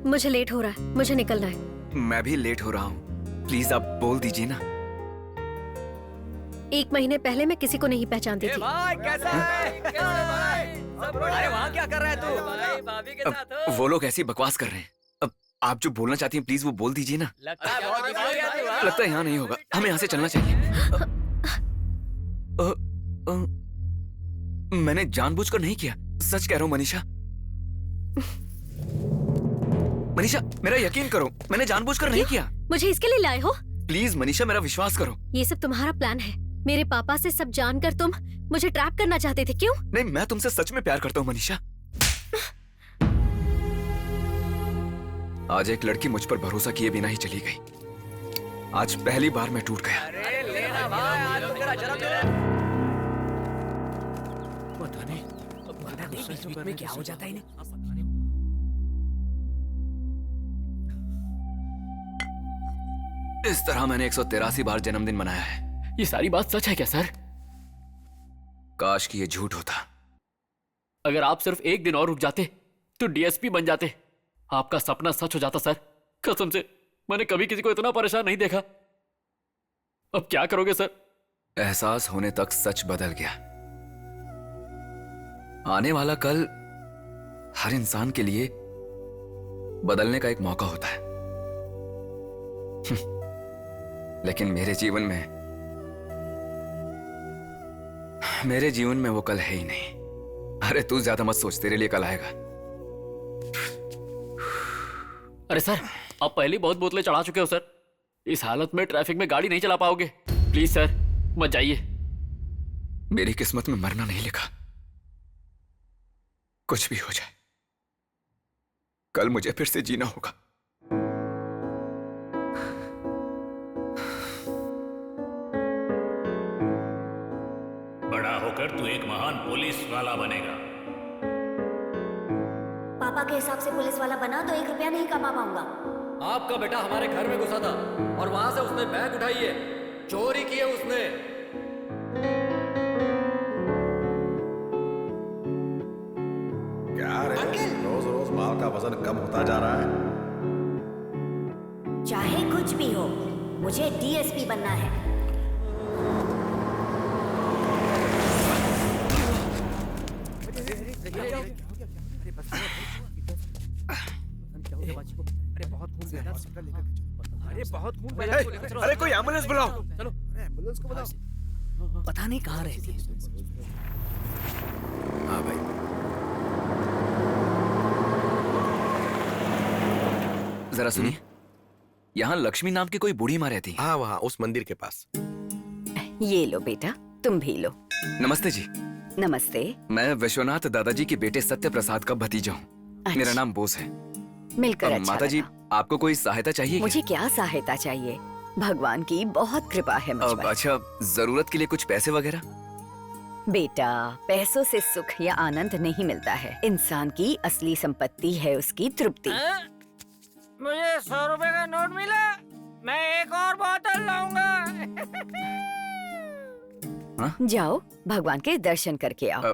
Speaker 2: मुझे लेट हो रहा है, मुझे निकलना है।
Speaker 7: मैं भी लेट हो रहा हूँ, प्लीज आप बोल दीजिए ना।
Speaker 2: 1 महीने पहले मैं किसी को नहीं पहचानती थी।
Speaker 15: भाई कैसा है? अरे वहाँ क्या कर रहा है तू? भाभी के साथ हो?
Speaker 7: वो लोग ऐसी बकवास कर रहे हैं। अब आप जो बोलना चाहती हैं प्लीज वो बोल दीजिए ना।
Speaker 15: लगता
Speaker 7: लगता है यहाँ नहीं होगा, हमें यहाँ से चलना चाहिए। मैंने जानबूझकर नहीं किया, सच कह रहा हूँ मनीषा। मनीषा मेरा यकीन करो, मैंने जानबूझकर नहीं किया।
Speaker 2: मुझे इसके लिए लाए हो?
Speaker 7: प्लीज मनीषा मेरा विश्वास करो।
Speaker 2: ये सब तुम्हारा प्लान है। मेरे पापा से सब जानकर तुम मुझे ट्रैप करना चाहते थे, क्यों?
Speaker 7: नहीं, मैं तुमसे सच में प्यार करता हूँ मनीषा। आज एक लड़की मुझ पर भरोसा किए बिना ही चली गई। आज पहली बार मैं टूट गया।
Speaker 15: अरे लेना भाई, आज तो तेरा जन्मदिन।
Speaker 14: पता नहीं बीच में क्या हो जाता है इन्हें।
Speaker 7: इस तरह मैंने 183 बार जन्मदिन मनाया है।
Speaker 3: ये सारी बात सच है क्या सर?
Speaker 7: काश कि ये झूठ होता।
Speaker 3: अगर आप सिर्फ एक दिन और रुक जाते तो डीएसपी बन जाते। आपका सपना सच हो जाता सर। कसम से मैंने कभी किसी को इतना परेशान नहीं देखा। अब क्या करोगे सर?
Speaker 7: एहसास होने तक सच बदल गया। आने वाला कल हर इंसान के लिए बदलने का एक मौका होता है। लेकिन मेरे जीवन में वो कल है ही नहीं। अरे तू ज्यादा मत सोच, तेरे लिए कल आएगा।
Speaker 3: अरे सर, आप पहले बहुत बोतलें चढ़ा चुके हो सर। इस हालत में ट्रैफिक में गाड़ी नहीं चला पाओगे। प्लीज सर मत जाइए।
Speaker 7: मेरी किस्मत में मरना नहीं लिखा। कुछ भी हो जाए कल मुझे फिर से जीना होगा।
Speaker 19: बड़ा होकर तू एक महान पुलिस वाला बनेगा।
Speaker 20: पापा के हिसाब से पुलिस वाला बना तो 1 रुपया नहीं कमा पाऊंगा।
Speaker 14: आपका बेटा हमारे घर में घुसा था और वहां से उसने बैग उठाई है, चोरी की है उसने।
Speaker 13: क्या रे, रोज रोज माल का वजन कम होता जा रहा है।
Speaker 20: चाहे कुछ भी हो, मुझे डीएसपी बनना है।
Speaker 8: अरे कोई एम्बुलेंस बुलाओ।
Speaker 14: चलो
Speaker 6: एम्बुलेंस को बुलाओ।
Speaker 14: पता नहीं कहाँ रहती है।
Speaker 4: हाँ भाई।
Speaker 7: जरा सुनिए, यहाँ लक्ष्मी नाम की कोई बूढ़ी माँ रहती है।
Speaker 4: हाँ वहाँ उस मंदिर के पास।
Speaker 21: ये लो बेटा, तुम भी लो।
Speaker 7: नमस्ते जी।
Speaker 21: नमस्ते।
Speaker 7: मैं विश्वनाथ दादाजी के बेटे सत्य प्रसाद का भतीजा हूँ। मेरा नाम बोस है।
Speaker 21: मिलकर अच्छा
Speaker 7: माता जी, आपको कोई सहायता चाहिए
Speaker 21: मुझे क्या सहायता चाहिए? भगवान की बहुत कृपा है मुझ पर।
Speaker 7: अच्छा, जरूरत के लिए कुछ पैसे वगैरह?
Speaker 21: बेटा, पैसों से सुख या आनंद नहीं मिलता है। इंसान की असली संपत्ति है उसकी तृप्ति।
Speaker 15: मुझे 100 रुपए का नोट मिला, मैं एक और बोतल लाऊंगा।
Speaker 21: जाओ भगवान के दर्शन करके आओ।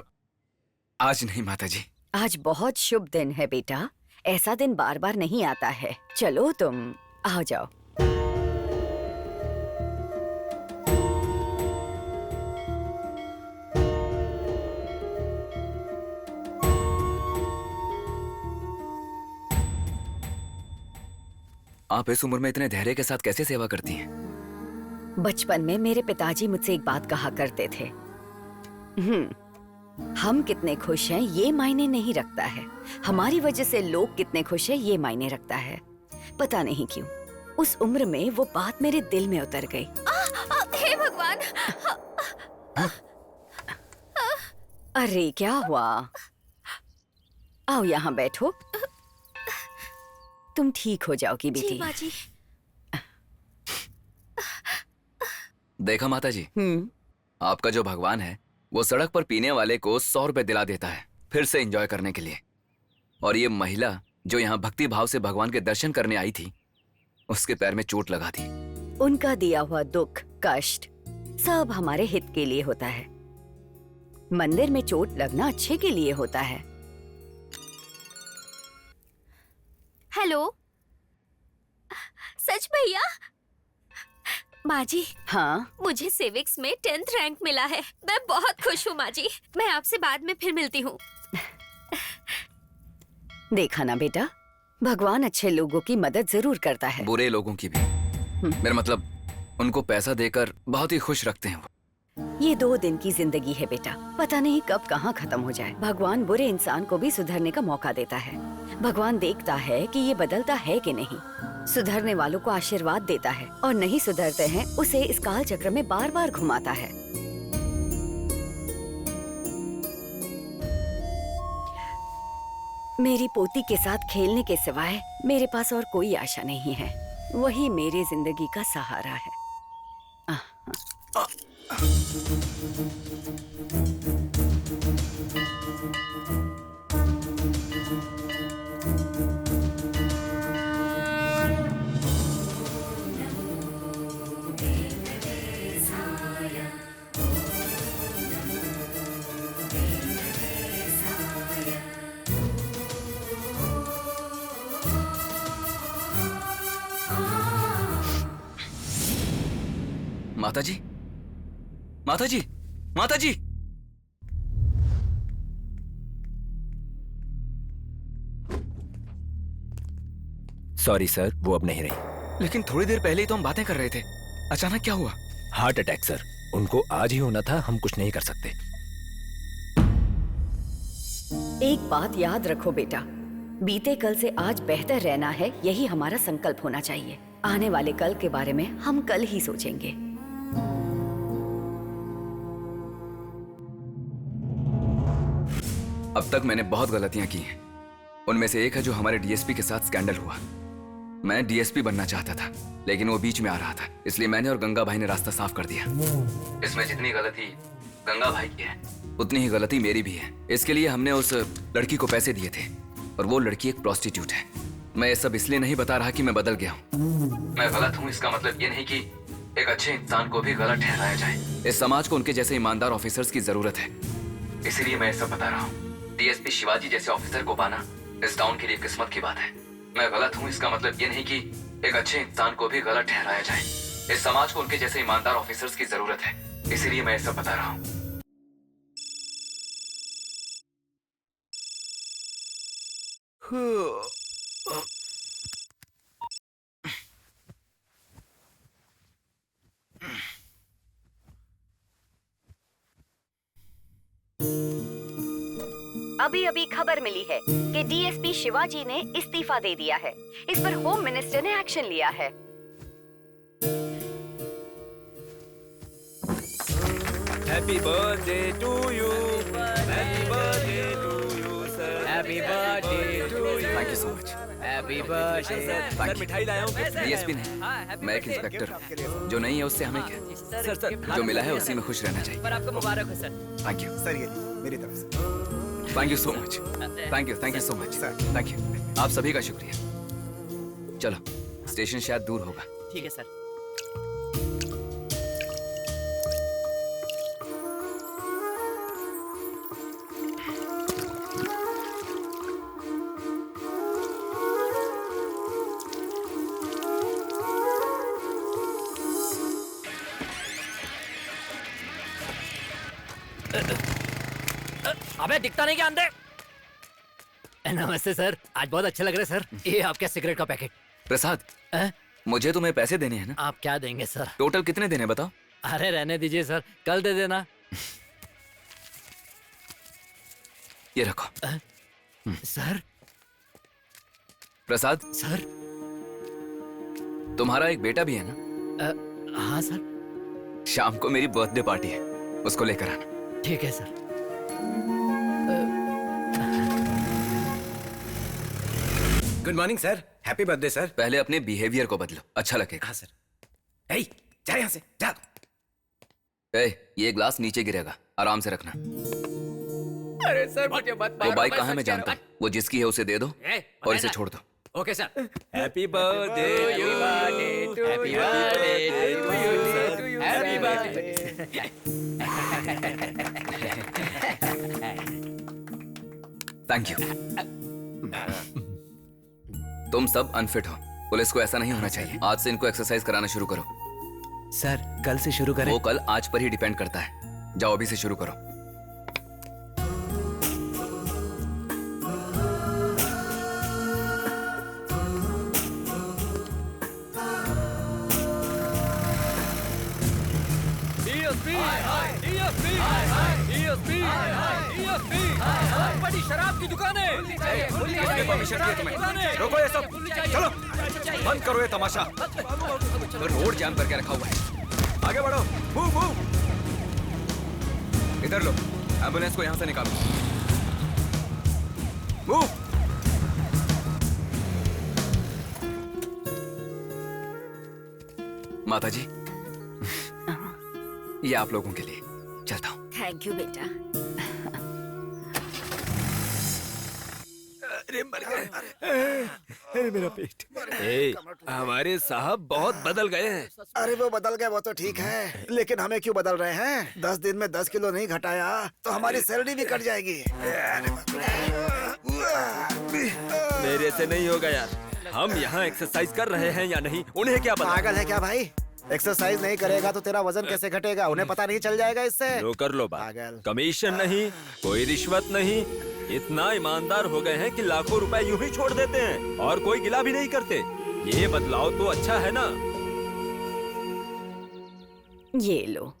Speaker 7: आज नहीं माता जी।
Speaker 21: आज बहुत शुभ दिन है बेटा, ऐसा दिन बार बार नहीं आता है। चलो तुम आओ जाओ।
Speaker 7: आप इस उम्र में इतने धैर्य के साथ कैसे सेवा करती हैं?
Speaker 21: बचपन में मेरे पिताजी मुझसे एक बात कहा करते थे, हम कितने खुश हैं ये मायने नहीं रखता है, हमारी वजह से लोग कितने खुश हैं ये मायने रखता है। पता नहीं क्यों उस उम्र में वो बात मेरे दिल में उतर गई।
Speaker 17: हे भगवान!
Speaker 21: अरे क्या हुआ? आओ यहाँ बैठो, तुम ठीक हो जाओगी बेटी।
Speaker 17: बाजी।
Speaker 7: देखा माता जी, आपका जो भगवान है वो सड़क पर पीने वाले को 100 रुपए दिला देता है फिर से एंजॉय करने के लिए। और ये महिला जो यहाँ भक्ति भाव से भगवान के दर्शन करने आई थी, उसके पैर में चोट लगा दी।
Speaker 21: उनका दिया हुआ दुख कष्ट सब हमारे हित के लिए होता है। मंदिर में चोट लगना अच्छे के लिए होता है।
Speaker 17: हेलो सच भैया, माँ जी।
Speaker 21: हाँ
Speaker 17: मुझे सिविक्स में 10th रैंक मिला है। मैं बहुत खुश हूँ माँ जी। मैं आपसे बाद में फिर मिलती हूँ।
Speaker 21: देखा ना बेटा, भगवान अच्छे लोगों की मदद जरूर करता है।
Speaker 7: बुरे लोगों की भी। मेरा मतलब उनको पैसा देकर बहुत ही खुश रखते हैं वो।
Speaker 21: ये 2 दिन की जिंदगी है बेटा, पता नहीं कब कहाँ खत्म हो जाए। भगवान बुरे इंसान को भी सुधरने का मौका देता है। भगवान देखता है कि ये बदलता है कि नहीं। सुधरने वालों को आशीर्वाद देता है और नहीं सुधरते हैं उसे इस काल चक्र में बार बार घुमाता है। मेरी पोती के साथ खेलने के सिवाय मेरे पास और कोई आशा नहीं है। वही मेरी जिंदगी का सहारा है।
Speaker 7: माताजी, माताजी, माताजी।
Speaker 18: सॉरी सर, वो अब नहीं रही।
Speaker 7: लेकिन थोड़ी देर पहले ही तो हम बातें कर रहे थे, अचानक क्या हुआ?
Speaker 18: हार्ट अटैक सर, उनको आज ही होना था, हम कुछ नहीं कर सकते।
Speaker 21: एक बात याद रखो बेटा, बीते कल से आज बेहतर रहना है, यही हमारा संकल्प होना चाहिए। आने वाले कल के बारे में हम कल ही सोचेंगे।
Speaker 7: अब तक मैंने बहुत गलतियां की हैं। उनमें से एक है जो हमारे डीएसपी के साथ स्कैंडल हुआ। मैं डीएसपी बनना चाहता था, लेकिन वो बीच में आ रहा था, इसलिए मैंने और गंगा भाई ने रास्ता साफ कर दिया। इसमें जितनी गलती गंगा भाई की है, उतनी ही गलती मेरी भी है। इसके लिए हमने उस लड़की को पैसे दिए थे और वो लड़की एक प्रोस्टिट्यूट है। मैं ये सब इसलिए नहीं बता रहा कि मैं बदल गया हूँ। मैं गलत हूँ इसका मतलब ये नहीं कि एक अच्छे इंसान को भी गलत ठहराया जाए। इस समाज को उनके जैसे ईमानदार ऑफिसर्स की जरूरत है, इसीलिए मैं ये सब बता रहा हूँ। डीएसपी शिवाजी जैसे ऑफिसर को पाना इस टाउन के लिए किस्मत की बात है। मैं गलत हूँ इसका मतलब ये नहीं कि एक अच्छे इंसान को भी गलत ठहराया जाए। इस समाज को उनके जैसे ईमानदार ऑफिसर्स की जरूरत है, इसीलिए मैं ये सब बता रहा हूँ।
Speaker 21: अभी अभी खबर मिली है कि डीएसपी शिवाजी ने इस्तीफा दे दिया है। इस पर होम मिनिस्टर ने एक्शन लिया है।
Speaker 16: Happy birthday to you, happy birthday to you sir, happy birthday to you.
Speaker 7: Thank you so much.
Speaker 16: Happy birthday sir. मिठाई लाया हूँ।
Speaker 7: डीएसपी नहीं, मैं एक इंस्पेक्टर हूँ। जो नहीं है उससे हमें क्या?
Speaker 16: सर
Speaker 7: जो मिला है उसी में खुश रहना चाहिए।
Speaker 16: पर आपको मुबारक हो सर।
Speaker 7: थैंक यू
Speaker 6: सर, ये मेरी तरफ से
Speaker 7: thank you so much. Thank you so much. Thank you, आप सभी का शुक्रिया। चलो, स्टेशन शायद दूर होगा।
Speaker 16: ठीक है सर।
Speaker 14: अबे दिखता नहीं क्या अंदर? नमस्ते सर, आज बहुत अच्छा लग रहा है सर। ये आपका सिगरेट का पैकेट।
Speaker 7: प्रसाद, मुझे तुम्हें पैसे देने हैं ना?
Speaker 14: आप क्या देंगे सर?
Speaker 7: टोटल कितने देने बताओ?
Speaker 14: अरे रहने दीजिए सर, कल दे देना।
Speaker 7: ये रखो।
Speaker 14: सर।
Speaker 7: प्रसाद
Speaker 14: सर,
Speaker 7: तुम्हारा एक बेटा भी है ना?
Speaker 14: हाँ सर।
Speaker 7: शाम को मेरी बर्थडे पार्टी है, उसको लेकर आना।
Speaker 14: ठीक है sir.
Speaker 5: Good morning sir, happy birthday sir.
Speaker 7: पहले अपने बिहेवियर को बदलो, अच्छा लगेगा।
Speaker 5: हाँ सर। ए, जा यहाँ से, जा।
Speaker 7: ये ग्लास नीचे गिरेगा, आराम से रखना।
Speaker 16: अरे सर मुझे मत मारो।
Speaker 7: वो बाइक कहाँ है मैं जानता हूँ, वो जिसकी है उसे दे दो और इसे छोड़ दो।
Speaker 14: Okay sir.
Speaker 16: Happy birthday to you, happy birthday to you, happy birthday.
Speaker 7: Thank you. तुम सब अनफिट हो, पुलिस को ऐसा नहीं होना चाहिए। आज से इनको एक्सरसाइज कराना शुरू करो।
Speaker 5: सर कल से शुरू करें?
Speaker 7: वो कल आज पर ही डिपेंड करता है। जाओ अभी से शुरू करो।
Speaker 16: बड़ी शराब की दुकानें।
Speaker 7: किसने परमिशन दी तुम्हें? रोको ये सब, चलो बंद करो ये तमाशा। रोड जाम करके रखा हुआ है। आगे बढ़ो, मूव मूव। इधर लो, एम्बुलेंस को यहाँ से निकालो। मूव। माता जी, ये आप लोगों के लिए। चलता हूँ।
Speaker 21: थैंक यू बेटा।
Speaker 18: अरे मर गए। अरे मेरा पेट। हमारे साहब बहुत बदल गए हैं।
Speaker 6: अरे वो बदल गए वो तो ठीक है, लेकिन हमें क्यों बदल रहे हैं? 10 दिन में 10 किलो नहीं घटाया तो हमारी सैलरी भी कट जाएगी।
Speaker 18: मेरे से नहीं होगा यार। हम यहाँ एक्सरसाइज कर रहे हैं या नहीं, उन्हें क्या पता?
Speaker 6: पागल है क्या भाई? एक्सरसाइज नहीं करेगा तो तेरा वजन कैसे घटेगा? उन्हें पता नहीं चल जाएगा इससे?
Speaker 18: लो कर लो बात। कमीशन नहीं, कोई रिश्वत नहीं, इतना ईमानदार हो गए हैं कि लाखों रुपए यूं ही छोड़ देते हैं और कोई गिला भी नहीं करते। ये बदलाव तो अच्छा है ना?
Speaker 21: ये लो,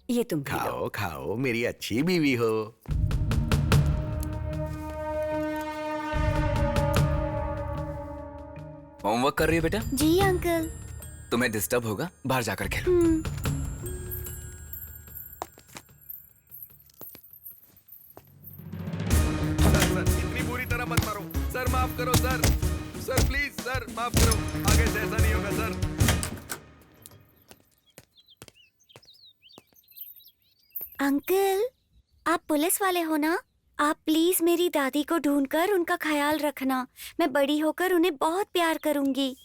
Speaker 21: ये तुम
Speaker 4: खाओ खाओ, मेरी अच्छी बीवी हो।
Speaker 7: होमवर्क कर रही है बेटा?
Speaker 20: जी अंकल।
Speaker 7: तुम्हें डिस्टर्ब होगा, बाहर जाकर खेलो।
Speaker 8: इतनी बुरी तरह मत मारो सर, माफ करो सर। सर प्लीज सर, माफ करो, आगे से ऐसा नहीं होगा सर।
Speaker 20: अंकल, आप पुलिस वाले हो ना? आप प्लीज मेरी दादी को ढूंढकर उनका ख्याल रखना। मैं बड़ी होकर उन्हें बहुत प्यार करूंगी।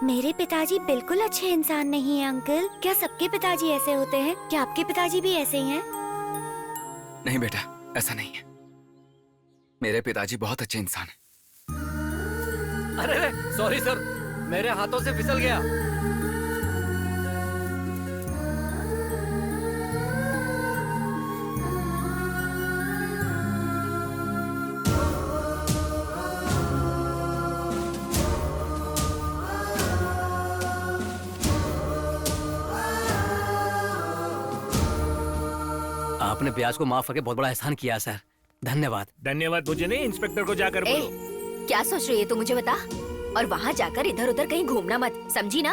Speaker 20: मेरे पिताजी बिल्कुल अच्छे इंसान नहीं है अंकल। क्या सबके पिताजी ऐसे होते हैं? क्या आपके पिताजी भी ऐसे ही हैं?
Speaker 7: नहीं बेटा, ऐसा नहीं है। मेरे पिताजी बहुत अच्छे इंसान हैं।
Speaker 14: अरे सॉरी सर, मेरे हाथों से फिसल गया। आपने ब्याज को माफ करके बहुत बड़ा एहसान किया सर, धन्यवाद।
Speaker 9: धन्यवाद मुझे नहीं, इंस्पेक्टर को जाकर बोलो।
Speaker 17: क्या सोच रही है तू, मुझे बता। और वहाँ जाकर इधर उधर कहीं घूमना मत, समझी ना?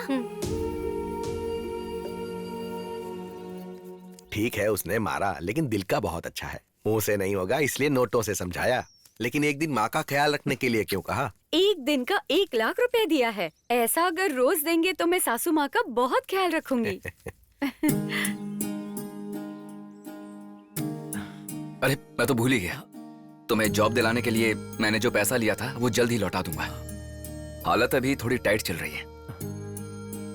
Speaker 4: ठीक है उसने मारा, लेकिन दिल का बहुत अच्छा है। मुंह से नहीं होगा इसलिए नोटों से समझाया, लेकिन एक दिन माँ का ख्याल रखने के लिए क्यों कहा?
Speaker 21: एक दिन का 1 लाख रुपए दिया है। ऐसा अगर रोज देंगे तो मैं सासू माँ का बहुत ख्याल रखूंगी।
Speaker 7: अरे मैं तो भूल ही गया, तुम्हें जॉब दिलाने के लिए मैंने जो पैसा लिया था वो जल्द ही लौटा दूंगा। हालत अभी थोड़ी टाइट चल रही है।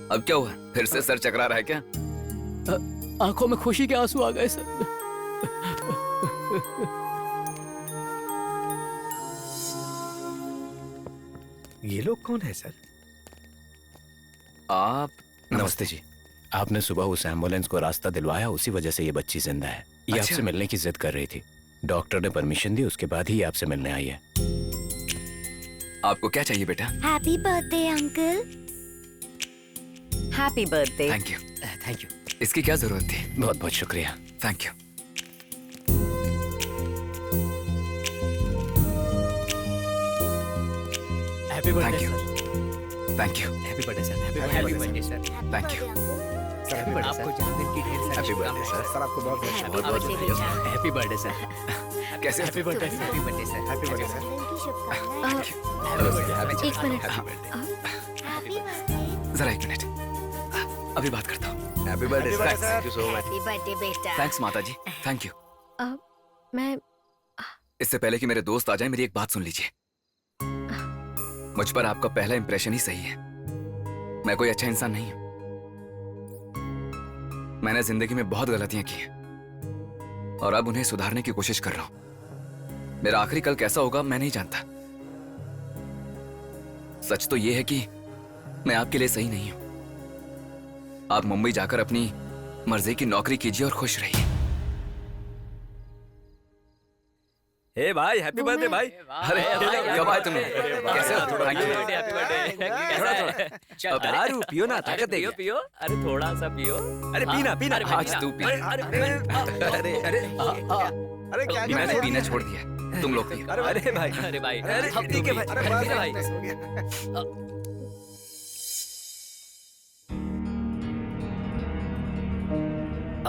Speaker 7: अब क्या हुआ, फिर से सर चकरा रहा है क्या?
Speaker 14: आंखों में खुशी के आंसू आ गए सर।
Speaker 18: ये लोग कौन है सर?
Speaker 7: आप?
Speaker 5: नमस्ते जी। आपने सुबह उस एम्बुलेंस को रास्ता दिलवाया, उसी वजह से ये बच्ची जिंदा है। ये
Speaker 7: अच्छा।
Speaker 5: आपसे मिलने की जिद कर रही थी। डॉक्टर ने परमिशन दी, उसके बाद ही ये आपसे मिलने आई है।
Speaker 7: आपको क्या चाहिए बेटा?
Speaker 20: Happy birthday uncle.
Speaker 21: Happy birthday.
Speaker 7: Thank you.
Speaker 14: Thank you.
Speaker 7: इसकी क्या जरूरत थी?
Speaker 5: बहुत बहुत शुक्रिया।
Speaker 7: Thank you.
Speaker 14: Happy birthday
Speaker 7: Thank you.
Speaker 14: Sir.
Speaker 7: Thank you.
Speaker 14: Happy birthday sir. Happy birthday sir.
Speaker 7: Thank you.
Speaker 14: Happy birthday आपको जन्मदिन की ढेर सारी
Speaker 4: हैप्पी बर्थडे सर।
Speaker 6: सर आपको बहुत
Speaker 4: बहुत बहुत शुक्रिया।
Speaker 14: Happy birthday sir.
Speaker 7: कैसे?
Speaker 14: Happy birthday sir. Happy birthday sir.
Speaker 6: Happy birthday sir.
Speaker 2: एक मिनट।
Speaker 7: जरा एक मिनट, अभी बात करता हूँ।
Speaker 4: Happy birthday sir. Thank you so much.
Speaker 20: Happy birthday बेटा।
Speaker 7: थैंक्स माता जी, थैंक यू।
Speaker 2: मैं
Speaker 7: इससे पहले कि मेरे दोस्त आ जाएं, मेरी एक बात सुन लीजिए। मुझ पर आपका पहला इंप्रेशन ही सही है। मैं कोई अच्छा इंसान नहीं हूं। मैंने जिंदगी में बहुत गलतियां की हैं और अब उन्हें सुधारने की कोशिश कर रहा हूं। मेरा आखिरी कल कैसा होगा मैं नहीं जानता, सच तो ये है कि मैं आपके लिए सही नहीं हूं। आप मुंबई जाकर अपनी मर्जी की नौकरी कीजिए और खुश रहिए।
Speaker 18: हे भाई, हैप्पी बर्थडे भाई।
Speaker 7: अरे कब आए तुम? कैसे हो? Thank you.
Speaker 3: Happy birthday.
Speaker 18: अब दारू पियो ना, ताकत देगी।
Speaker 3: पियो। अरे थोड़ा सा पियो।
Speaker 18: अरे पीना पीना।
Speaker 7: आज तू पी।
Speaker 18: अरे क्या
Speaker 7: मैंने पीना छोड़ दिया, तुम लोग पियो।
Speaker 18: अरे भाई,
Speaker 3: अरे भाई,
Speaker 18: ठीक है भाई।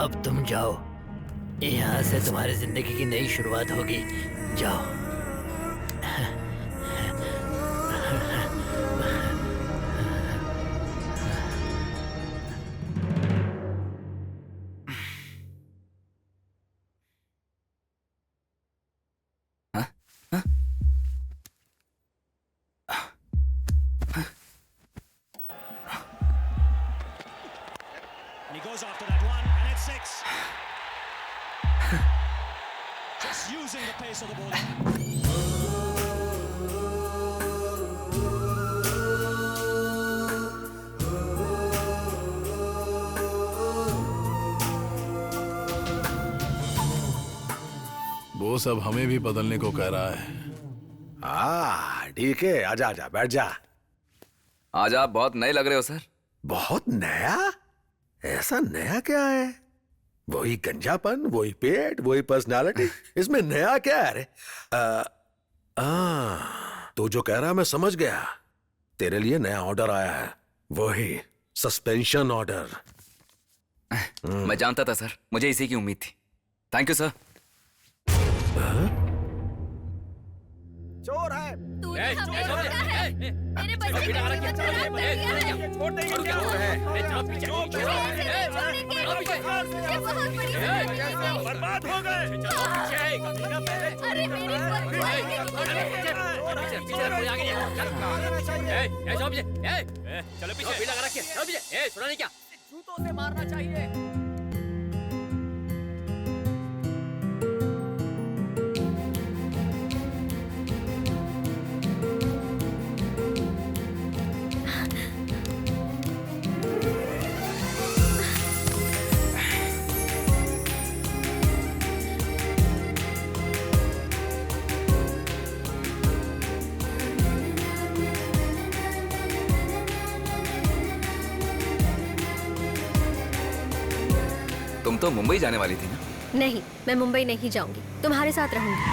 Speaker 14: अब तुम जाओ, यहाँ से तुम्हारी जिंदगी की नई शुरुआत होगी। जाओ।
Speaker 12: And he goes after that one, and it's 6. Just using the pace of the ball.
Speaker 11: वो सब हमें भी बदलने को कह रहा है।
Speaker 13: ठीक है, आजा आजा, बैठ जा।
Speaker 7: आज आप बहुत नए लग रहे हो सर।
Speaker 13: बहुत नया? ऐसा नया क्या है? वही गंजापन, वही पेट, वही पर्सनालिटी। इसमें नया क्या है? रे तू जो कह रहा मैं समझ गया। तेरे लिए नया ऑर्डर आया है, वही सस्पेंशन ऑर्डर।
Speaker 7: मैं जानता था सर, मुझे इसी की उम्मीद थी। Thank you sir.
Speaker 6: चोर है।
Speaker 17: तूने हमें रोका है। मेरे बच्चे को चोर कर दिया है।
Speaker 6: छोड़ देंगे क्या?
Speaker 17: ये बहुत बड़ी
Speaker 12: बर्बाद हो गए।
Speaker 17: अरे मेरी
Speaker 3: चलो पीछे लगा रखिए। चलो पीछे। सुना नहीं क्या?
Speaker 14: जूतों से मारना चाहिए।
Speaker 7: तुम तो मुंबई जाने वाली थी ना?
Speaker 2: नहीं, मैं मुंबई नहीं जाऊंगी, तुम्हारे साथ रहूंगी।